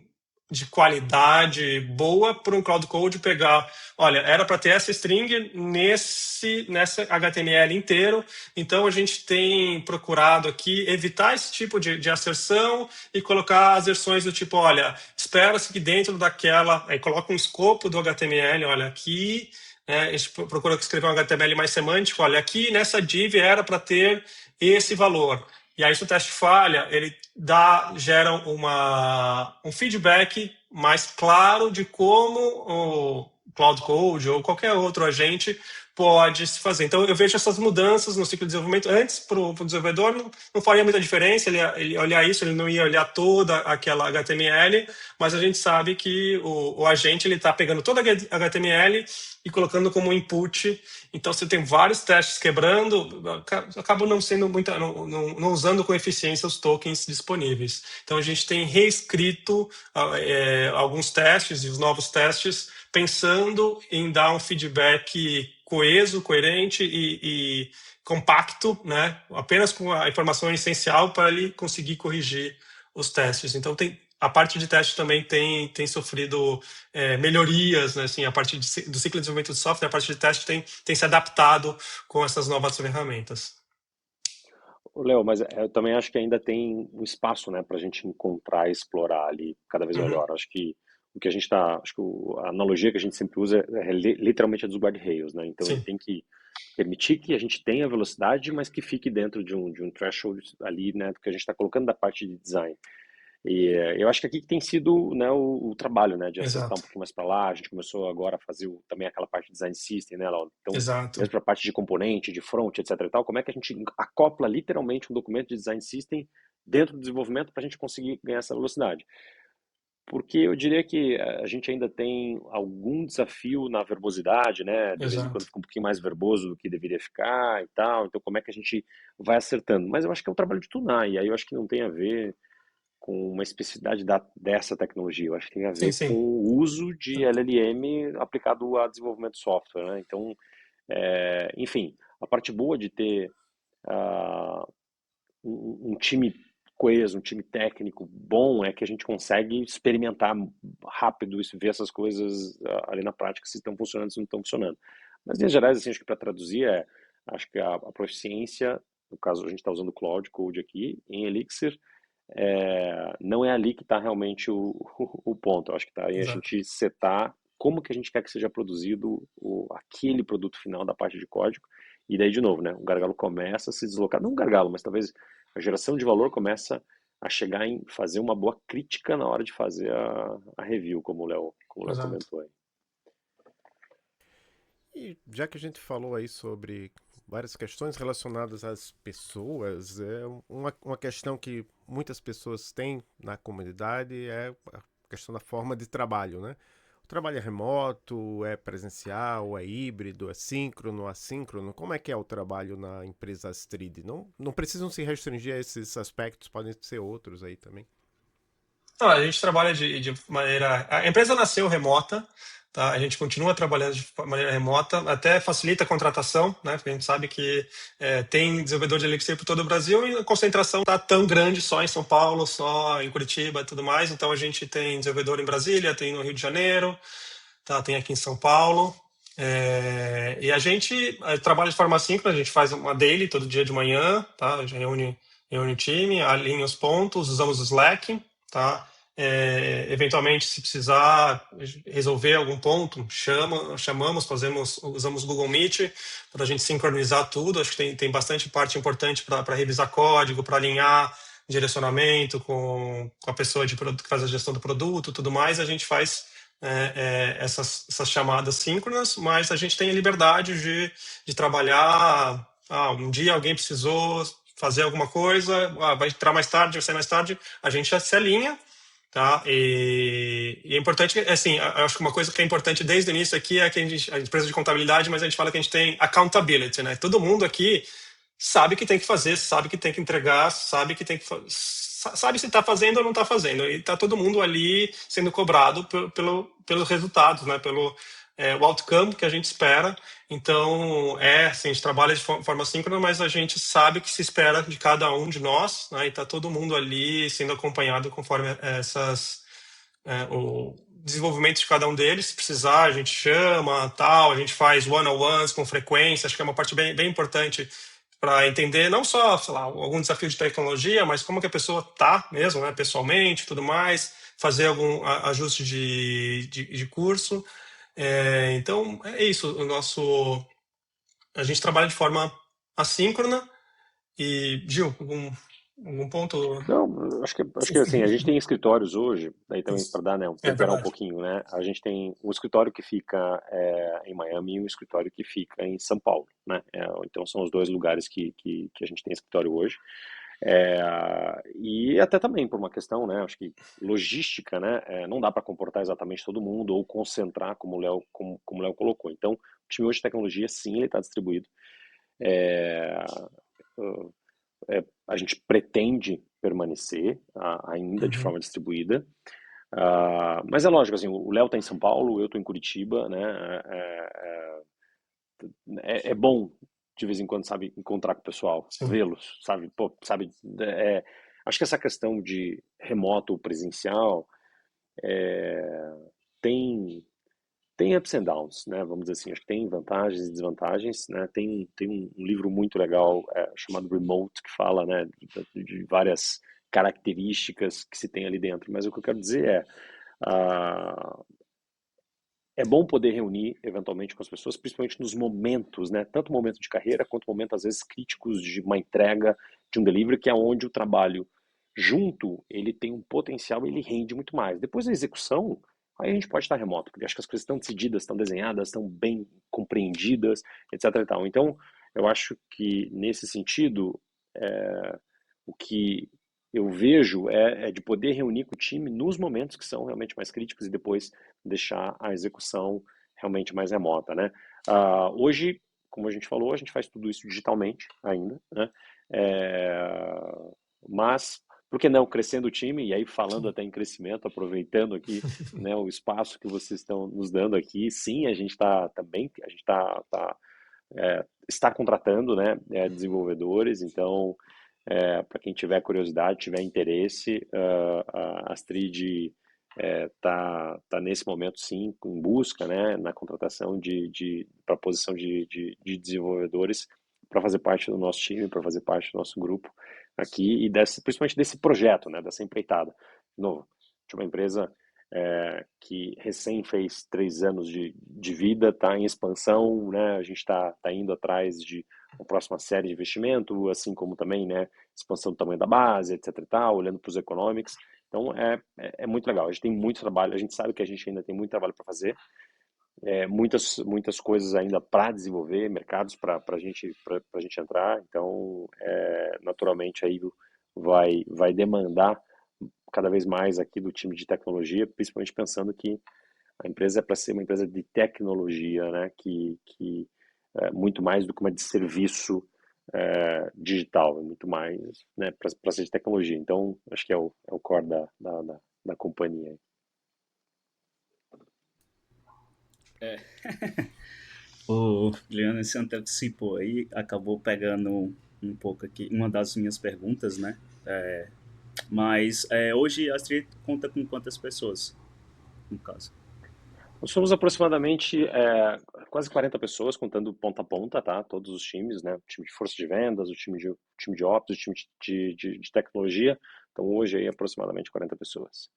de qualidade boa para um Cloud Code pegar. Olha, era para ter essa string nessa HTML inteiro, então a gente tem procurado aqui evitar esse tipo de asserção e colocar asserções do tipo, olha, espera-se que dentro daquela, aí coloca um escopo do HTML, olha, aqui, a gente procura escrever um HTML mais semântico, olha, aqui nessa div era para ter esse valor. E aí, se o teste falha, ele gera um feedback mais claro de como o Cloud Code ou qualquer outro agente pode se fazer. Então, eu vejo essas mudanças no ciclo de desenvolvimento. Antes, para o desenvolvedor, não faria muita diferença ele olhar isso, ele não ia olhar toda aquela HTML, mas a gente sabe que o agente está pegando toda a HTML e colocando como input. Então, você tem vários testes quebrando, acabam não usando com eficiência os tokens disponíveis. Então, a gente tem reescrito alguns testes e os novos testes pensando em dar um feedback coeso, coerente e compacto, né? Apenas com a informação essencial para ele conseguir corrigir os testes. Então, a parte de teste também tem sofrido melhorias, né? Assim, a parte do ciclo de desenvolvimento de software, a parte de teste tem se adaptado com essas novas ferramentas.
Léo, mas eu também acho que ainda tem um espaço, né, para a gente encontrar e explorar ali cada vez melhor. Acho que o que a gente acho que a analogia que a gente sempre usa é literalmente a dos guardrails, né? Então ele tem que permitir que a gente tenha velocidade, mas que fique dentro de um threshold ali, né, do que a gente está colocando da parte de design. E eu acho que aqui tem sido, né, o trabalho, né, de acertar um pouquinho mais para lá. A gente começou agora a fazer também aquela parte de design system, né, Laura? Então, mesmo para a parte de componente, de front, etc e tal, como é que a gente acopla literalmente um documento de design system dentro do desenvolvimento para a gente conseguir ganhar essa velocidade? Porque eu diria que a gente ainda tem algum desafio na verbosidade, né? De vez em quando fica um pouquinho mais verboso do que deveria ficar e tal. Então, como é que a gente vai acertando? Mas eu acho que é um trabalho de tunar, e aí eu acho que não tem a ver com uma especificidade dessa tecnologia. Eu acho que tem a ver com o uso de LLM aplicado a desenvolvimento de software, né? Então, enfim, a parte boa de ter um time coeso, um time técnico bom, é que a gente consegue experimentar rápido e ver essas coisas ali na prática, se estão funcionando, se não estão funcionando. Mas, em gerais, assim, acho que para traduzir, acho que a proficiência, no caso, a gente está usando Cloud Code aqui, em Elixir, não é ali que está realmente o ponto. Eu acho que está aí a
Exato.
gente setar como que a gente quer que seja produzido aquele produto final da parte de código. E daí, de novo, né, o gargalo começa a se deslocar, não um gargalo, mas talvez a geração de valor começa a chegar em fazer uma boa crítica na hora de fazer a review, como o Léo
Exato.
comentou aí.
E já que a gente falou aí sobre várias questões relacionadas às pessoas, uma questão que muitas pessoas têm na comunidade é a questão da forma de trabalho, né? O trabalho é remoto, é presencial, é híbrido, é síncrono, assíncrono? Como é que é o trabalho na empresa Astrid? Não precisam se restringir a esses aspectos, podem ser outros aí também.
Não, a gente trabalha de maneira. A empresa nasceu remota, tá? A gente continua trabalhando de maneira remota, até facilita a contratação, né? Porque a gente sabe que tem desenvolvedor de Elixir por todo o Brasil e a concentração está tão grande só em São Paulo, só em Curitiba e tudo mais. Então a gente tem desenvolvedor em Brasília, tem no Rio de Janeiro, tá? Tem aqui em São Paulo. E a gente trabalha de forma síncrona, a gente faz uma daily todo dia de manhã, tá? A gente reúne o time, alinha os pontos, usamos o Slack, tá? Eventualmente, se precisar resolver algum ponto, chamamos, usamos o Google Meet para a gente sincronizar tudo. Acho que tem bastante parte importante para revisar código, para alinhar direcionamento com a pessoa que faz a gestão do produto, tudo mais. A gente faz essas chamadas síncronas, mas a gente tem a liberdade de trabalhar. Um dia alguém precisou fazer alguma coisa, vai entrar mais tarde, vai sair mais tarde, a gente já se alinha. Tá? E é importante, assim, eu acho que uma coisa que é importante desde o início aqui é que a empresa de contabilidade, mas a gente fala que a gente tem accountability, né? Todo mundo aqui sabe que tem que fazer, sabe que tem que entregar, sabe que tem que sabe se está fazendo ou não está fazendo, e está todo mundo ali sendo cobrado pelos resultados, né? Pelo o outcome que a gente espera. Então, assim, a gente trabalha de forma síncrona, mas a gente sabe que se espera de cada um de nós, né? E está todo mundo ali sendo acompanhado conforme o desenvolvimento de cada um deles. Se precisar, a gente chama, tal, a gente faz one-on-ones com frequência. Acho que é uma parte bem importante para entender não só, sei lá, algum desafio de tecnologia, mas como que a pessoa tá mesmo, né, pessoalmente, tudo mais, fazer algum ajuste de curso. Então, é isso. A gente trabalha de forma assíncrona. E, Gil, algum ponto?
Não, acho que assim, a gente tem escritórios hoje, daí também para dar, né,
É
temperar um
verdade.
pouquinho, né? A gente tem um escritório que fica em Miami e um escritório que fica em São Paulo, né? Então são os dois lugares que a gente tem escritório hoje. E até também por uma questão, né? Acho que logística, né? Não dá para comportar exatamente todo mundo ou concentrar como o Léo colocou. Então, o time hoje de tecnologia, sim, ele está distribuído. A gente pretende permanecer ainda de forma distribuída. Mas é lógico, assim, o Léo está em São Paulo, eu estou em Curitiba, né? É bom de vez em quando, sabe, encontrar com o pessoal,
Sim.
vê-los, sabe? Pô, sabe, acho que essa questão de remoto ou presencial tem ups and downs, né? Vamos dizer assim, acho que tem vantagens e desvantagens, né? Tem um livro muito legal chamado Remote que fala, né, de várias características que se tem ali dentro. Mas o que eu quero dizer é bom poder reunir eventualmente com as pessoas, principalmente nos momentos, né? Tanto momento de carreira quanto momento às vezes críticos de uma entrega, de um delivery, que é onde o trabalho junto ele tem um potencial, ele rende muito mais. Depois da execução, aí a gente pode estar remoto, porque acho que as coisas estão decididas, estão desenhadas, estão bem compreendidas, etc. e tal. Então, eu acho que nesse sentido, o que eu vejo de poder reunir com o time nos momentos que são realmente mais críticos e depois deixar a execução realmente mais remota, né? Hoje, como a gente falou, a gente faz tudo isso digitalmente ainda, né? Mas por que não crescendo o time? E aí falando até em crescimento, aproveitando aqui, né, o espaço que vocês estão nos dando aqui, sim, a gente está também, a gente está contratando, né, desenvolvedores, então Para quem tiver curiosidade, tiver interesse, a Astrid tá nesse momento sim em busca, né, na contratação para a posição de desenvolvedores para fazer parte do nosso time, para fazer parte do nosso grupo aqui e principalmente desse projeto, né, dessa empreitada. De novo, de uma empresa que recém fez 3 anos de vida, está em expansão, né, a gente está indo atrás de uma próxima série de investimento, assim como também, né, expansão do tamanho da base, etc e tal, olhando para os economics. Então é muito legal. A gente tem muito trabalho, a gente sabe que a gente ainda tem muito trabalho para fazer, muitas coisas ainda para desenvolver, mercados para a gente entrar. Então, naturalmente aí vai demandar cada vez mais aqui do time de tecnologia, principalmente pensando que a empresa é para ser uma empresa de tecnologia, né? Que muito mais do que uma de serviço digital, é muito mais, né, para ser de tecnologia. Então, acho que é o core da companhia.
O Leandro se antecipou aí, acabou pegando um pouco aqui, uma das minhas perguntas, né? Mas hoje a Astrid conta com quantas pessoas, no caso?
Nós somos aproximadamente quase 40 pessoas, contando ponta a ponta, tá? Todos os times, né? O time de força de vendas, o time de ops, o time de tecnologia. Então, hoje aí, aproximadamente 40 pessoas.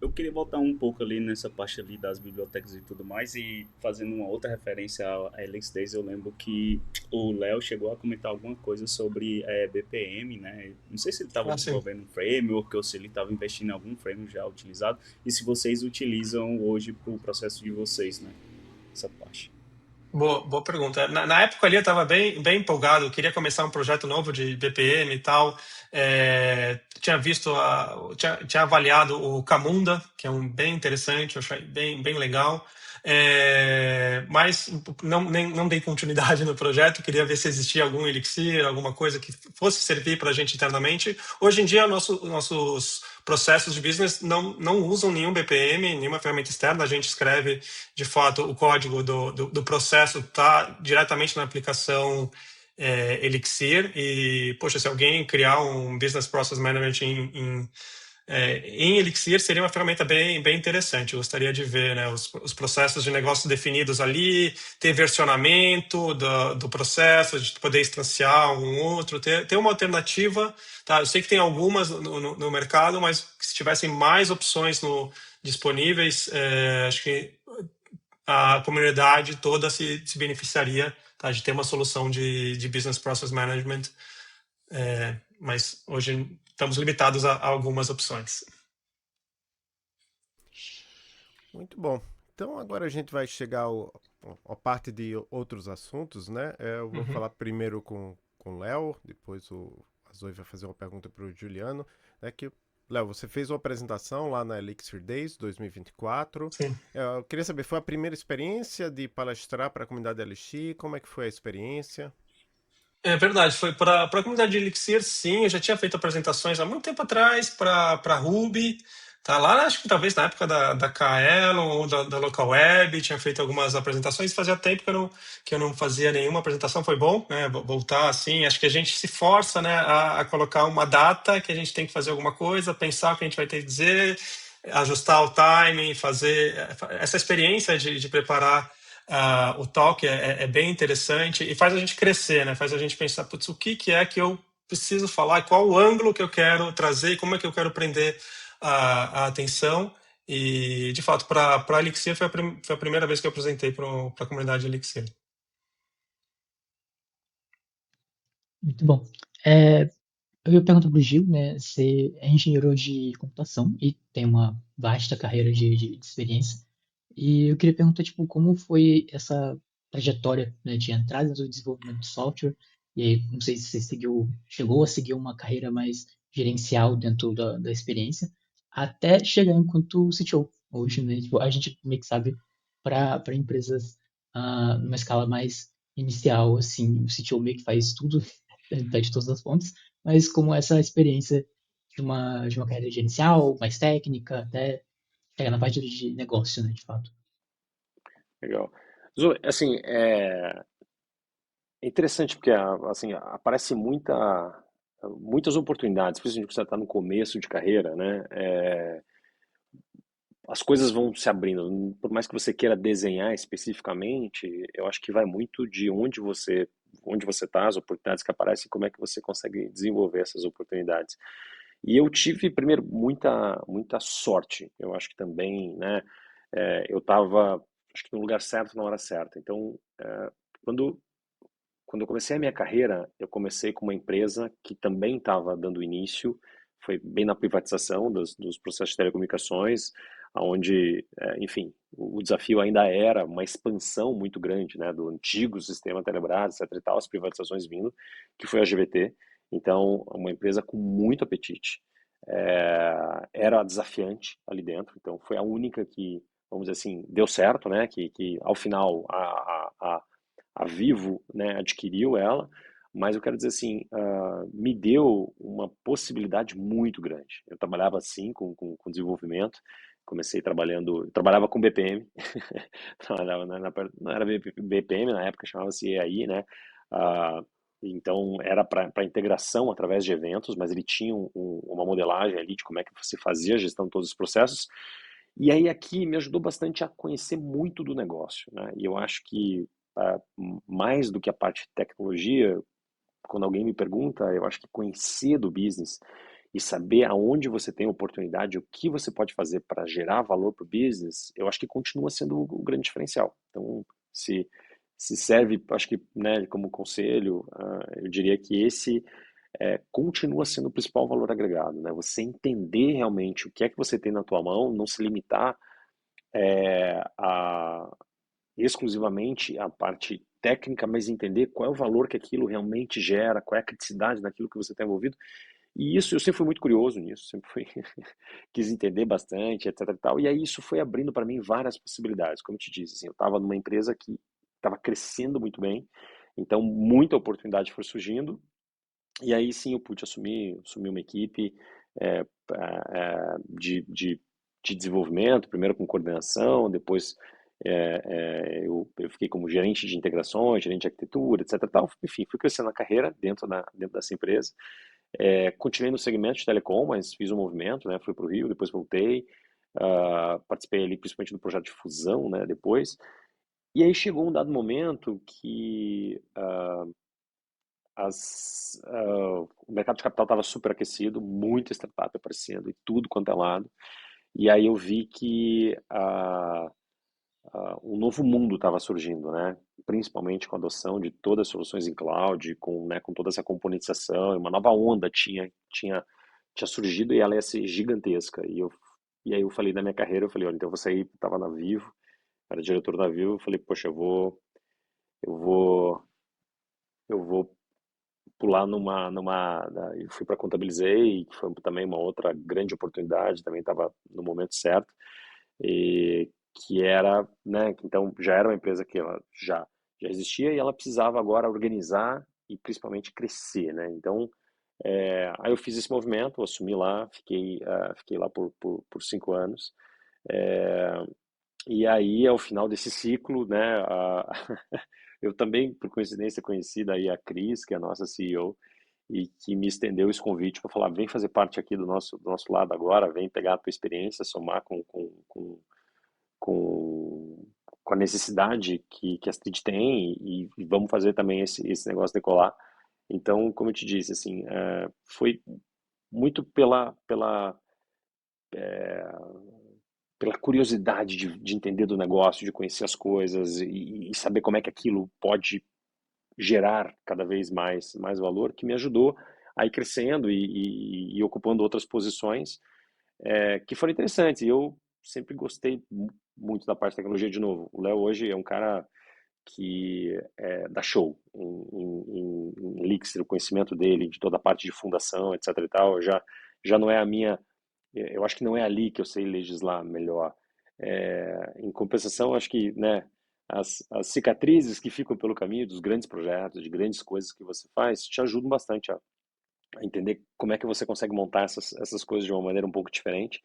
Eu queria voltar um pouco ali nessa parte ali das bibliotecas e tudo mais e fazendo uma outra referência a Elix Days, eu lembro que o Léo chegou a comentar alguma coisa sobre BPM, né? Não sei se ele estava
Sim.
desenvolvendo um framework ou se ele estava investindo em algum framework já utilizado e se vocês utilizam hoje para o processo de vocês, né? Essa parte.
Boa pergunta. Na época ali eu estava bem empolgado, eu queria começar um projeto novo de BPM e tal. Tinha visto, tinha avaliado o Camunda, que é um bem interessante, eu achei bem legal. Mas não dei continuidade no projeto, queria ver se existia algum elixir, alguma coisa que fosse servir para a gente internamente. Hoje em dia, nossos processos de business não usam nenhum BPM, nenhuma ferramenta externa, a gente escreve, de fato, o código do processo está diretamente na aplicação Elixir e, poxa, se alguém criar um Business Process Management em Elixir seria uma ferramenta bem interessante. Eu gostaria de ver, né, os processos de negócio definidos ali, ter versionamento do processo, de poder instanciar um outro, ter uma alternativa. Tá? Eu sei que tem algumas no mercado, mas se tivessem mais opções disponíveis, acho que a comunidade toda se beneficiaria, tá, de ter uma solução de Business Process Management, mas hoje estamos limitados a algumas opções.
Muito bom. Então agora a gente vai chegar à parte de outros assuntos, né? Eu vou falar primeiro com o Léo, depois a Zoe vai fazer uma pergunta para o Juliano. Léo, você fez uma apresentação lá na Elixir Days 2024.
Sim.
Eu queria saber, foi a primeira experiência de palestrar para a comunidade Elixir? Como é que foi a experiência?
É verdade, foi para a comunidade de Elixir, sim. Eu já tinha feito apresentações há muito tempo atrás para Ruby. Tá lá, acho que talvez na época da KL ou da Local Web, tinha feito algumas apresentações. Fazia tempo que eu não fazia nenhuma apresentação. Foi bom, né? Voltar assim. Acho que a gente se força, né, a colocar uma data que a gente tem que fazer alguma coisa, pensar o que a gente vai ter que dizer, ajustar o timing, fazer essa experiência de preparar o talk é bem interessante e faz a gente crescer, né? Faz a gente pensar, putz, o que é que eu preciso falar, qual o ângulo que eu quero trazer e como é que eu quero prender a atenção. E, de fato, para a Elixir foi a primeira vez que eu apresentei para a comunidade Elixir.
Muito bom. Eu ia perguntar para o Gil, né? Você é engenheiro de computação e tem uma vasta carreira de experiência. E eu queria perguntar, tipo, como foi essa trajetória, né, de entrada no desenvolvimento de software? E aí, não sei se você chegou a seguir uma carreira mais gerencial dentro da experiência, até chegar enquanto CTO. Hoje, né? Tipo, a gente meio que sabe para empresas numa escala mais inicial, assim, o CTO meio que faz tudo, tá de todas as fontes, mas como essa experiência de uma carreira gerencial, mais técnica, até chegar na parte de negócio, né, de fato.
Legal. Zoe, assim, É interessante porque assim, aparece muitas oportunidades, principalmente quando você está no começo de carreira, né? As coisas vão se abrindo. Por mais que você queira desenhar especificamente, eu acho que vai muito de onde você está, as oportunidades que aparecem, como é que você consegue desenvolver essas oportunidades. E eu tive, primeiro, muita sorte. Eu acho que também, né? Eu estava, acho que no lugar certo na hora certa. Então, quando quando eu comecei a minha carreira, eu comecei com uma empresa que também estava dando início, foi bem na privatização dos processos de telecomunicações, onde, enfim, o desafio ainda era uma expansão muito grande, né, do antigo sistema Telebrás, etc. e tal, as privatizações vindo, que foi a GVT. Então, uma empresa com muito apetite. Era desafiante ali dentro, então foi a única que, vamos dizer assim, deu certo, né, que ao final a Vivo, né, adquiriu ela, mas eu quero dizer assim, me deu uma possibilidade muito grande. Eu trabalhava assim com desenvolvimento, comecei trabalhava com BPM, trabalhava não era BPM na época, chamava-se EAI, né? Ah, então era para integração através de eventos, mas ele tinha uma modelagem ali de como é que você fazia a gestão de todos os processos. E aí aqui me ajudou bastante a conhecer muito do negócio, né? E eu acho que mais do que a parte de tecnologia, quando alguém me pergunta, eu acho que conhecer do business e saber aonde você tem oportunidade, o que você pode fazer para gerar valor para o business, eu acho que continua sendo o grande diferencial. Então, se serve, acho que, né, como conselho, eu diria que esse continua sendo o principal valor agregado, né? Você entender realmente o que é que você tem na tua mão, não se limitar a exclusivamente a parte técnica, mas entender qual é o valor que aquilo realmente gera, qual é a criticidade daquilo que você está envolvido. E isso, eu sempre fui muito curioso nisso, sempre fui, quis entender bastante, etc e tal. E aí isso foi abrindo para mim várias possibilidades. Como eu te disse, assim, eu estava numa empresa que estava crescendo muito bem, então muita oportunidade foi surgindo. E aí sim eu pude assumir uma equipe é, de desenvolvimento, primeiro com coordenação, depois eu fiquei como gerente de integrações, gerente de arquitetura, etc. Tal. Enfim, fui crescendo na carreira dentro dessa empresa. Continuei no segmento de telecom, mas fiz um movimento, né? Fui para o Rio, depois voltei, participei ali principalmente do projeto de fusão, né? Depois. E aí chegou um dado momento que o mercado de capital estava super aquecido, muita startup aparecendo e tudo quanto é lado. E aí eu vi que um novo mundo estava surgindo, né? Principalmente com a adoção de todas as soluções em cloud, com toda essa componentização, uma nova onda tinha surgido e ela ia ser gigantesca. E aí eu falei da minha carreira, eu falei, olha, então eu vou sair, estava na Vivo, era diretor da Vivo, eu falei, poxa, eu vou, eu vou pular eu fui para Contabilizei, que foi também uma outra grande oportunidade, também estava no momento certo, e que era, né, que então já era uma empresa que ela já existia e ela precisava agora organizar e principalmente crescer, né? Então, aí eu fiz esse movimento, assumi lá, fiquei lá por 5 anos, e aí ao final desse ciclo, né, eu também, por coincidência, conheci daí a Cris, que é a nossa CEO, e que me estendeu esse convite para falar, vem fazer parte aqui do nosso lado agora, vem pegar a tua experiência, somar com, com a necessidade que a Street tem e vamos fazer também esse negócio decolar. Então, como eu te disse, assim, foi muito pela curiosidade de entender do negócio, de conhecer as coisas e saber como é que aquilo pode gerar cada vez mais valor, que me ajudou a ir crescendo e ocupando outras posições que foram interessantes. E eu sempre gostei muito da parte de tecnologia de novo. O Léo hoje é um cara que dá show em Elixir, o conhecimento dele, de toda a parte de fundação, etc e tal, já não é a minha, eu acho que não é ali que eu sei legislar melhor. Em compensação, acho que, né, as cicatrizes que ficam pelo caminho dos grandes projetos, de grandes coisas que você faz, te ajudam bastante a entender como é que você consegue montar essas coisas de uma maneira um pouco diferente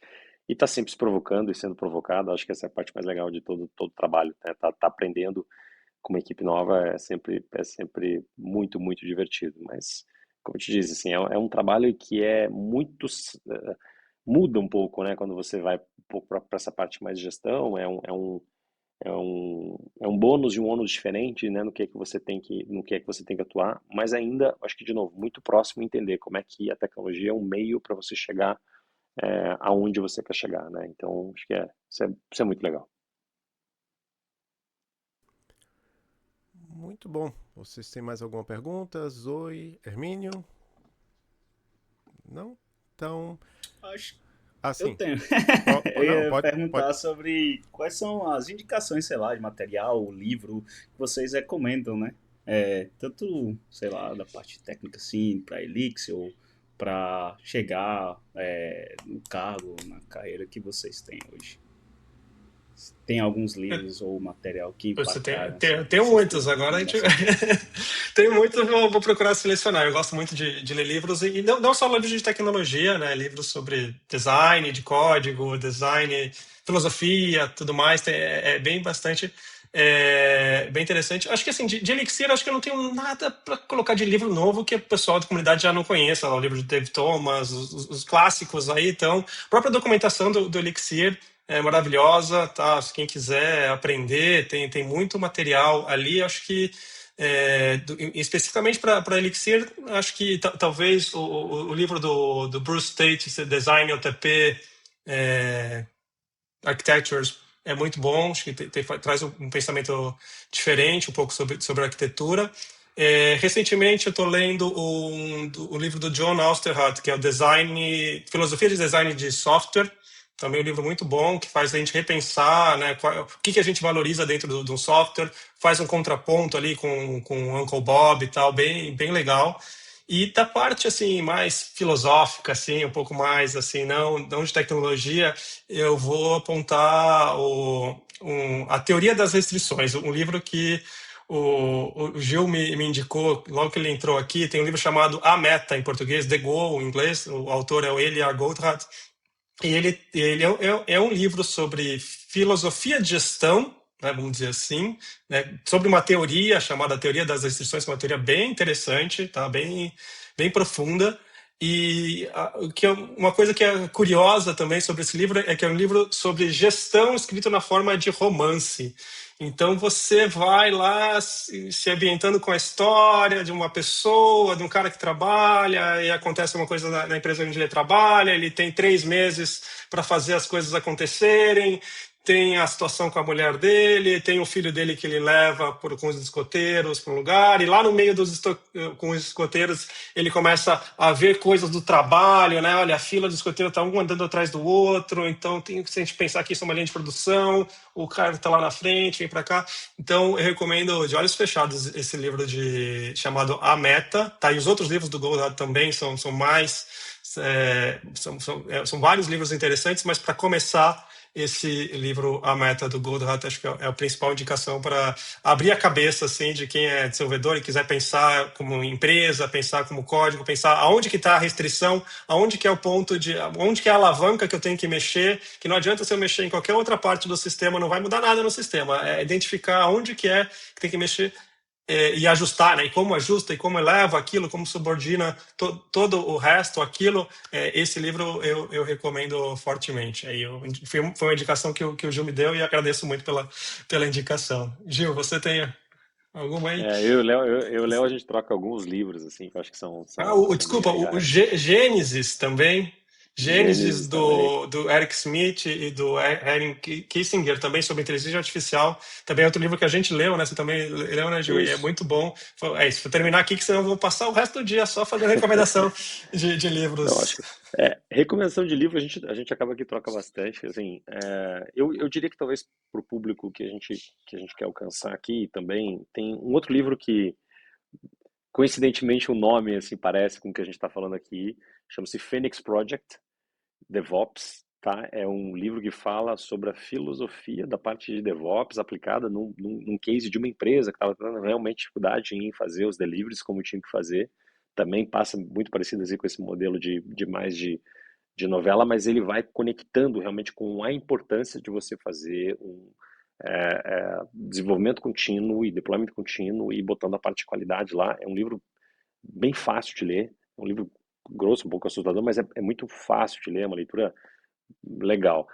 e tá sempre se provocando e sendo provocado. Acho que essa é a parte mais legal de todo trabalho, né? Tá aprendendo com uma equipe nova é sempre muito, muito divertido. Mas, como eu te disse, assim, é um trabalho que é muito, muda um pouco, né? Quando você vai um pouco para essa parte mais de gestão, é um bônus e um ônus diferente, né, no que é que você tem que atuar, mas ainda, acho que de novo, muito próximo entender como é que a tecnologia é um meio para você chegar aonde você quer chegar, né? Então, acho que isso é muito legal.
Muito bom. Vocês têm mais alguma pergunta? Zoe, Hermínio? Não? Então,
Acho eu
sim.
tenho. Eu
Não,
ia
pode.
perguntar sobre quais são as indicações, sei lá, de material, livro que vocês recomendam, né? Tanto, sei lá, da parte técnica, assim, para Elixir ou para chegar no cargo, na carreira que vocês têm hoje. Tem alguns livros ou material que
Você
impactaram, assim,
tem
vocês
muitos,
têm
agora a gente
recomendação?
tem muitos, vou procurar selecionar. Eu gosto muito de ler livros, e não só livros de tecnologia, né? Livros sobre design de código, design, filosofia, tudo mais. É bem bastante, bem interessante. Acho que assim, de Elixir, acho que eu não tenho nada para colocar de livro novo que o pessoal da comunidade já não conheça. O livro de Dave Thomas, os clássicos aí. Então, a própria documentação do Elixir é maravilhosa, tá? Se quem quiser aprender, tem muito material ali. Acho que especificamente para Elixir, acho que talvez o livro do Bruce Tate, Design OTP Architectures, é muito bom. Acho que traz um pensamento diferente um pouco sobre arquitetura. Recentemente eu estou lendo o livro do John Osterhart, que é o Filosofia de Design de Software. Também um livro muito bom, que faz a gente repensar, né, o que a gente valoriza dentro de um software, faz um contraponto ali com o Uncle Bob e tal, bem legal. E da parte assim mais filosófica, assim, um pouco mais assim, não de tecnologia, eu vou apontar A Teoria das Restrições, um livro que o Gil me indicou logo que ele entrou aqui. Tem um livro chamado A Meta, em português, The Goal, em inglês. O autor é o Elia Goldratt. E ele é um livro sobre filosofia de gestão, né, vamos dizer assim, né, sobre uma teoria chamada Teoria das Restrições, que é uma teoria bem interessante, tá, bem profunda. E uma coisa que é curiosa também sobre esse livro é que é um livro sobre gestão escrito na forma de romance. Então você vai lá se ambientando com a história de uma pessoa, de um cara que trabalha, e acontece uma coisa na empresa onde ele trabalha, ele tem 3 meses para fazer as coisas acontecerem, tem a situação com a mulher dele, tem o filho dele que ele leva com os escoteiros para um lugar, e lá no meio com os escoteiros ele começa a ver coisas do trabalho, né? Olha, a fila de escoteiro está um andando atrás do outro, então se a gente pensar que isso é uma linha de produção, o cara está lá na frente, vem para cá. Então eu recomendo de olhos fechados esse livro chamado A Meta, tá? E os outros livros do Goldratt também são mais são vários livros interessantes, mas para começar, esse livro A Meta do Goldratt acho que é a principal indicação para abrir a cabeça assim de quem é desenvolvedor e quiser pensar como empresa, pensar como código, pensar aonde que está a restrição, aonde que é o ponto onde que é a alavanca que eu tenho que mexer, que não adianta se eu mexer em qualquer outra parte do sistema, não vai mudar nada no sistema, é identificar aonde que tem que mexer e ajustar, né? E como ajusta, e como eleva aquilo, como subordina todo o resto, aquilo. Esse livro eu recomendo fortemente. Foi uma indicação que o Gil me deu e agradeço muito pela indicação. Gil, você tem alguma aí?
Eu e o Léo, a gente troca alguns livros, assim, que eu acho que são bem
Desculpa, o
legais.
Gênesis também. Gênesis
Gênesis também.
do Eric Smith e do Henry Kissinger, também sobre inteligência artificial. Também é outro livro que a gente leu, né? Você também leu, né, Gil? E é
Isso.
muito bom. É isso, vou terminar aqui, que senão eu vou passar o resto do dia só fazendo recomendação de
Não, acho
livros.
que. Recomendação de livro a gente acaba que troca bastante. Assim, eu diria que talvez para o público que a gente quer alcançar aqui também tem um outro livro que, coincidentemente, o nome assim parece com o que a gente está falando aqui, chama-se Phoenix Project DevOps, tá? É um livro que fala sobre a filosofia da parte de DevOps aplicada num case de uma empresa que estava tendo realmente dificuldade em fazer os deliveries como tinha que fazer. Também passa muito parecido assim, com esse modelo de novela, mas ele vai conectando realmente com a importância de você fazer desenvolvimento contínuo e deployment contínuo e botando a parte de qualidade lá. É um livro bem fácil de ler, é um livro grosso, um pouco assustador, mas é muito fácil de ler, é uma leitura legal.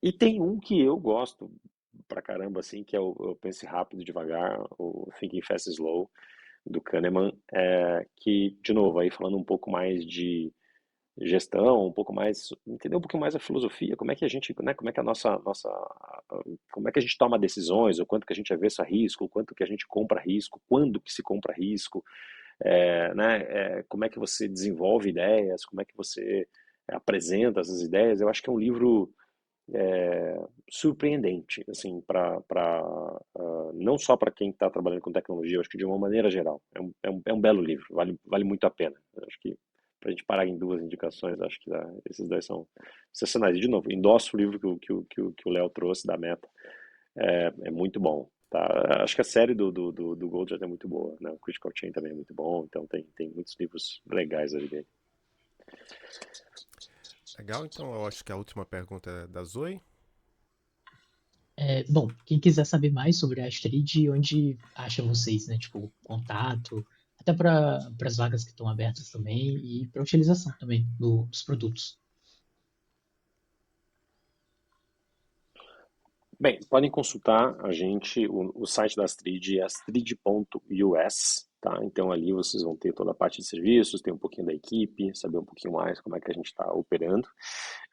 E tem um que eu gosto pra caramba, assim, que é o Pense Rápido e Devagar, o Thinking Fast and Slow, do Kahneman, que, de novo, aí falando um pouco mais de gestão, um pouco mais, entender um pouquinho mais a filosofia, como é que a gente, né, como é que a como é que a gente toma decisões, o quanto que a gente é avesso a risco, o quanto que a gente compra risco, quando que se compra risco, né, como é que você desenvolve ideias, como é que você apresenta essas ideias. Eu acho que é um livro surpreendente, assim, não só para quem está trabalhando com tecnologia, eu acho que de uma maneira geral. É um belo livro, vale muito a pena. Eu acho que para a gente parar em 2 indicações, acho que esses 2 são sensacionais. E, de novo, endosso o livro que o Léo trouxe da Meta. É muito bom. Tá? Acho que a série do Gold é muito boa, né? O Critical Chain também é muito bom, então tem muitos livros legais ali dele.
Legal, então eu acho que a última pergunta é da Zoe.
Bom, quem quiser saber mais sobre a Astrid, onde acha vocês, né? Tipo, contato, até para as vagas que estão abertas também e para utilização também dos produtos.
Bem, podem consultar a gente, o site da Astrid é astrid.us, tá? Então ali vocês vão ter toda a parte de serviços, tem um pouquinho da equipe, saber um pouquinho mais como é que a gente está operando.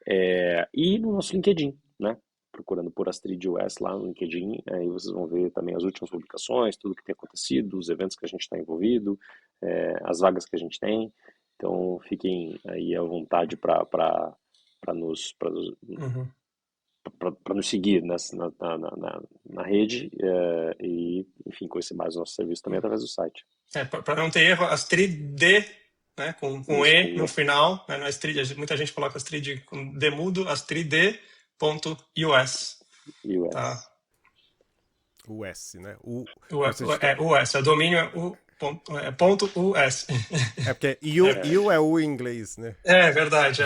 E no nosso LinkedIn, né? Procurando por Astrid US lá no LinkedIn, aí vocês vão ver também as últimas publicações, tudo que tem acontecido, os eventos que a gente está envolvido, as vagas que a gente tem. Então fiquem aí à vontade para nos
Uhum.
para nos seguir na rede e, enfim, conhecer mais o nosso serviço também através do site.
Para não ter erro, Astrid, né, com
Isso,
E
com
no
E.
final, né, no Astrid, muita gente coloca Astrid com D mudo, astrid.us.
US.
Tá?
O S, né?
O S, o domínio é ponto .us.
É porque you é o em inglês, né?
É verdade,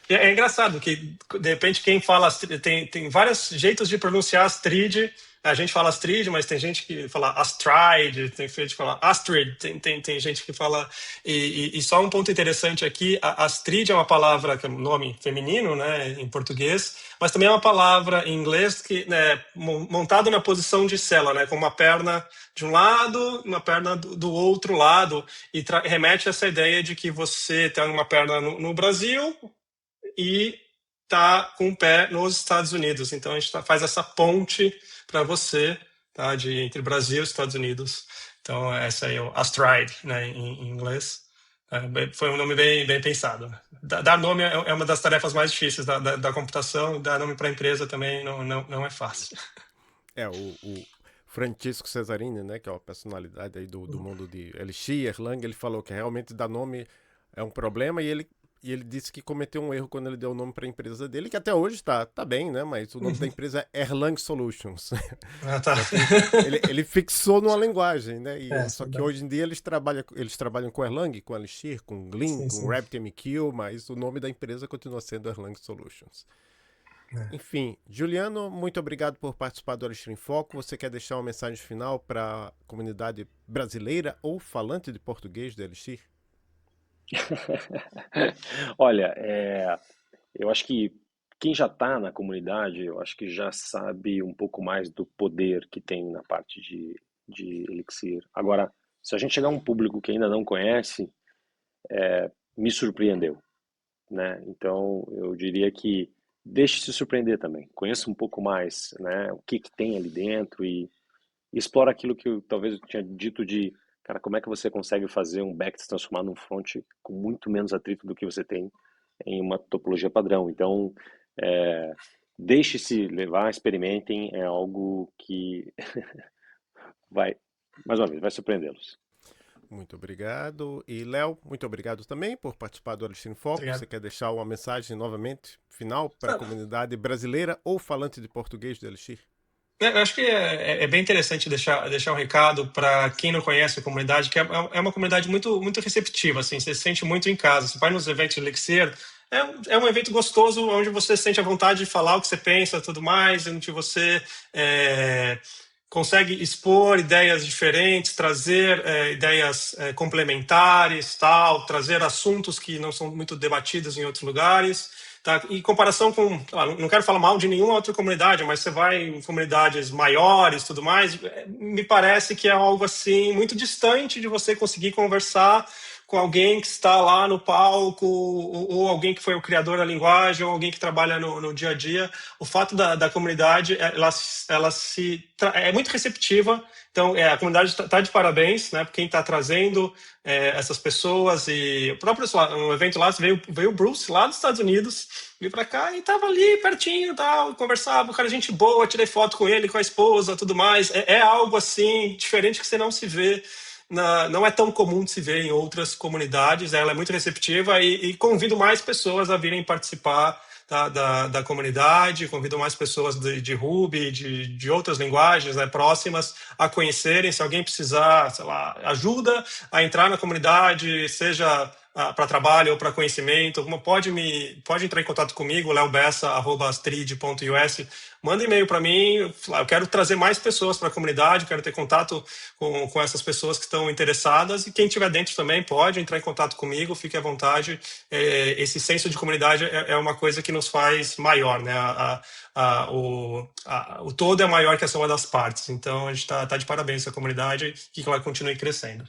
é engraçado que, de repente, quem fala Astrid, tem vários jeitos de pronunciar Astrid. A gente fala Astrid, mas tem gente que fala Astride, tem gente que fala Astrid, tem gente que fala... E só um ponto interessante aqui, Astrid é uma palavra, que é um nome feminino, né, em português, mas também é uma palavra em inglês que montado na posição de célula, né, com uma perna de um lado, uma perna do outro lado, e remete a essa ideia de que você tem uma perna no Brasil e tá com o pé nos Estados Unidos. Então a gente faz essa ponte para você, tá, entre Brasil e Estados Unidos. Então essa aí é o Astride, né, em inglês. Foi um nome bem pensado. Dar nome é uma das tarefas mais difíceis da computação. Dar nome para a empresa também não é fácil.
O Francisco Cesarini, né, que é uma personalidade aí do mundo de Elixir, Erlang, ele falou que realmente dar nome é um problema e ele disse que cometeu um erro quando ele deu o nome para a empresa dele, que até hoje tá bem, né? Mas o nome da empresa é Erlang Solutions.
Tá.
ele fixou numa linguagem, né? Só que
verdade.
hoje em dia eles trabalham com Erlang, com Elixir, com Glin, com RabbitMQ, mas o nome da empresa continua sendo Erlang Solutions. Enfim, Juliano, muito obrigado por participar do Elixir em Foco. Você quer deixar uma mensagem final para a comunidade brasileira ou falante de português do Elixir?
Olha, eu acho que quem já está na comunidade, eu acho que já sabe um pouco mais do poder que tem na parte de Elixir. Agora, se a gente chegar a um público que ainda não conhece, me surpreendeu, né? Então, eu diria que deixe se surpreender também. Conheça um pouco mais, né? O que tem ali dentro e explora aquilo que talvez eu tinha dito de, cara, como é que você consegue fazer um back se transformar num front com muito menos atrito do que você tem em uma topologia padrão. Então, deixe-se levar, experimentem, é algo que vai, mais uma vez, vai surpreendê-los.
Muito obrigado. E, Léo, muito obrigado também por participar do Elixir em Foco.
Obrigado.
Você quer deixar uma mensagem novamente, final, para a comunidade brasileira ou falante de português do Elixir?
Eu acho que é bem interessante deixar um recado para quem não conhece a comunidade, que é uma comunidade muito, muito receptiva, assim, você se sente muito em casa. Você vai nos eventos de Elixir, é um evento gostoso, onde você sente a vontade de falar o que você pensa, tudo mais, onde você consegue expor ideias diferentes, trazer ideias complementares, tal, trazer assuntos que não são muito debatidos em outros lugares. Tá? Em comparação com, não quero falar mal de nenhuma outra comunidade, mas você vai em comunidades maiores, tudo mais, me parece que é algo assim muito distante de você conseguir conversar com alguém que está lá no palco, ou alguém que foi o criador da linguagem, ou alguém que trabalha no dia a dia. O fato da comunidade, é muito receptiva. Então, a comunidade está de parabéns, né, por quem está trazendo essas pessoas. E o próprio um evento lá, veio o Bruce lá dos Estados Unidos, veio para cá e estava ali pertinho, tal, conversava, o cara gente boa, tirei foto com ele, com a esposa, tudo mais. É algo assim diferente que você não se vê. Não é tão comum de se ver em outras comunidades. Ela é muito receptiva e convido mais pessoas a virem participar da comunidade, convido mais pessoas de Ruby, de outras linguagens, né, próximas, a conhecerem. Se alguém precisar, sei lá, ajuda a entrar na comunidade, seja para trabalho ou para conhecimento, pode entrar em contato comigo, leobessa@astrid.us. Manda e-mail para mim. Eu quero trazer mais pessoas para a comunidade, quero ter contato com essas pessoas que estão interessadas, e quem estiver dentro também pode entrar em contato comigo, fique à vontade. Esse senso de comunidade é uma coisa que nos faz maior, né? O todo é maior que a soma das partes. Então a gente está de parabéns à comunidade e que ela continue crescendo.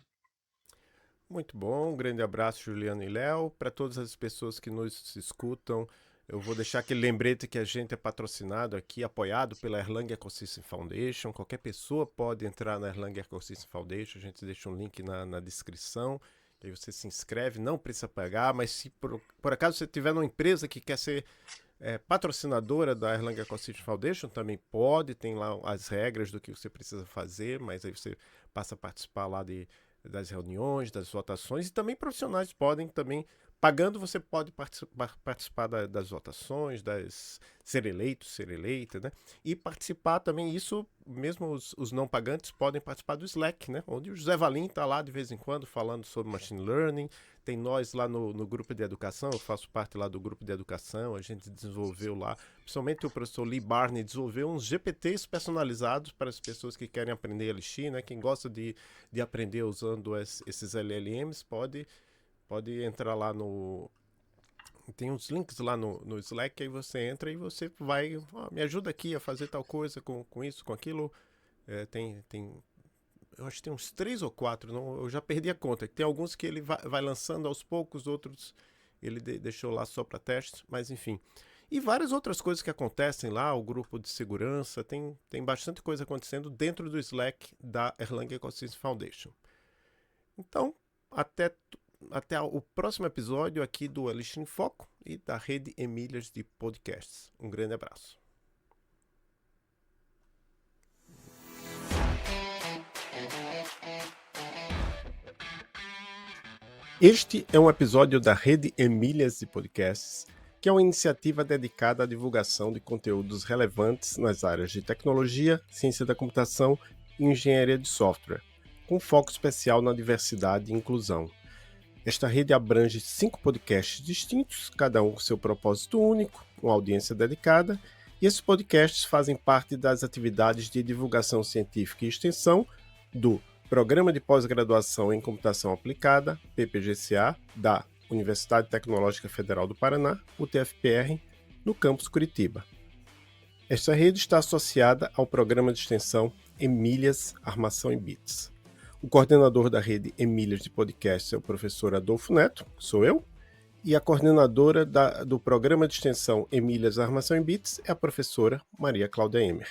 Muito bom, um grande abraço, Juliano e Léo. Para todas as pessoas que nos escutam, eu vou deixar aquele lembrete que a gente é patrocinado aqui, apoiado pela Erlang Ecosystem Foundation. Qualquer pessoa pode entrar na Erlang Ecosystem Foundation, a gente deixa um link na descrição, aí você se inscreve, não precisa pagar, mas se por acaso você tiver numa empresa que quer ser patrocinadora da Erlang Ecosystem Foundation, também pode, tem lá as regras do que você precisa fazer, mas aí você passa a participar lá das reuniões, das votações, e também profissionais podem também, pagando, você pode participar das votações, ser eleito, ser eleita, né? E participar também, isso mesmo os não pagantes podem participar do Slack, né? Onde o José Valim está lá de vez em quando falando sobre Machine Learning. Tem nós lá no grupo de educação, eu faço parte lá do grupo de educação, a gente desenvolveu lá, principalmente o professor Lee Barney desenvolveu uns GPTs personalizados para as pessoas que querem aprender Elixir, né? Quem gosta de aprender usando esses LLMs pode entrar lá tem uns links lá no Slack, aí você entra e você vai, me ajuda aqui a fazer tal coisa com isso, com aquilo. Eu acho que tem uns 3 ou 4, eu já perdi a conta. Tem alguns que ele vai lançando aos poucos, outros ele deixou lá só para testes, mas enfim. E várias outras coisas que acontecem lá, o grupo de segurança, tem bastante coisa acontecendo dentro do Slack da Erlang Ecosystem Foundation. Então, até o próximo episódio aqui do Elixir em Foco e da Rede Emílias de Podcasts. Um grande abraço. Este é um episódio da Rede Emílias de Podcasts, que é uma iniciativa dedicada à divulgação de conteúdos relevantes nas áreas de tecnologia, ciência da computação e engenharia de software, com foco especial na diversidade e inclusão. Esta rede abrange 5 podcasts distintos, cada um com seu propósito único, uma audiência dedicada, e esses podcasts fazem parte das atividades de divulgação científica e extensão do Programa de Pós-Graduação em Computação Aplicada, PPGCA, da Universidade Tecnológica Federal do Paraná, UTFPR, no campus Curitiba. Esta rede está associada ao programa de extensão Emílias Armação em Bits. O coordenador da rede Emílias de Podcast é o professor Adolfo Neto, sou eu, e a coordenadora do programa de extensão Emílias Armação em Bits é a professora Maria Cláudia Emer.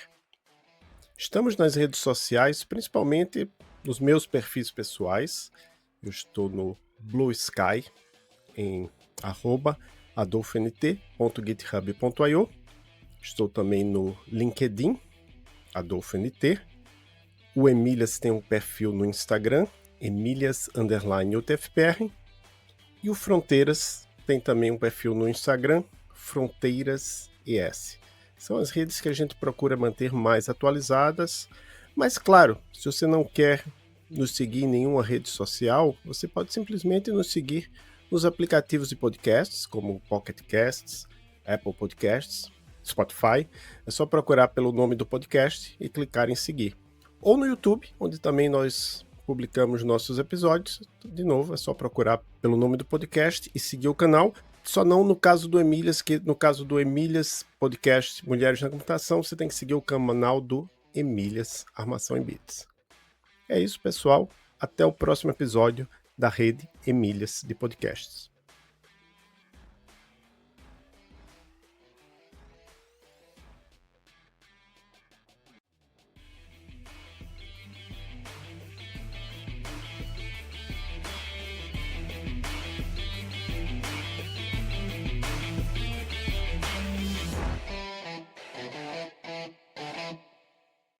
Estamos nas redes sociais, principalmente nos meus perfis pessoais. Eu estou no Blue Sky, em @adolfont.github.io. Estou também no LinkedIn, AdolfoNT. O Emílias tem um perfil no Instagram, Emílias_UTFPR. E o Fronteiras tem também um perfil no Instagram, FronteirasES. São as redes que a gente procura manter mais atualizadas. Mas, claro, se você não quer nos seguir em nenhuma rede social, você pode simplesmente nos seguir nos aplicativos de podcasts, como Pocket Casts, Apple Podcasts, Spotify. É só procurar pelo nome do podcast e clicar em seguir. Ou no YouTube, onde também nós publicamos nossos episódios. De novo, é só procurar pelo nome do podcast e seguir o canal. Só não no caso do Emílias, que no caso do Emílias Podcast Mulheres na Computação, você tem que seguir o canal do Emílias Armação em Bits. É isso, pessoal. Até o próximo episódio da rede Emílias de Podcasts.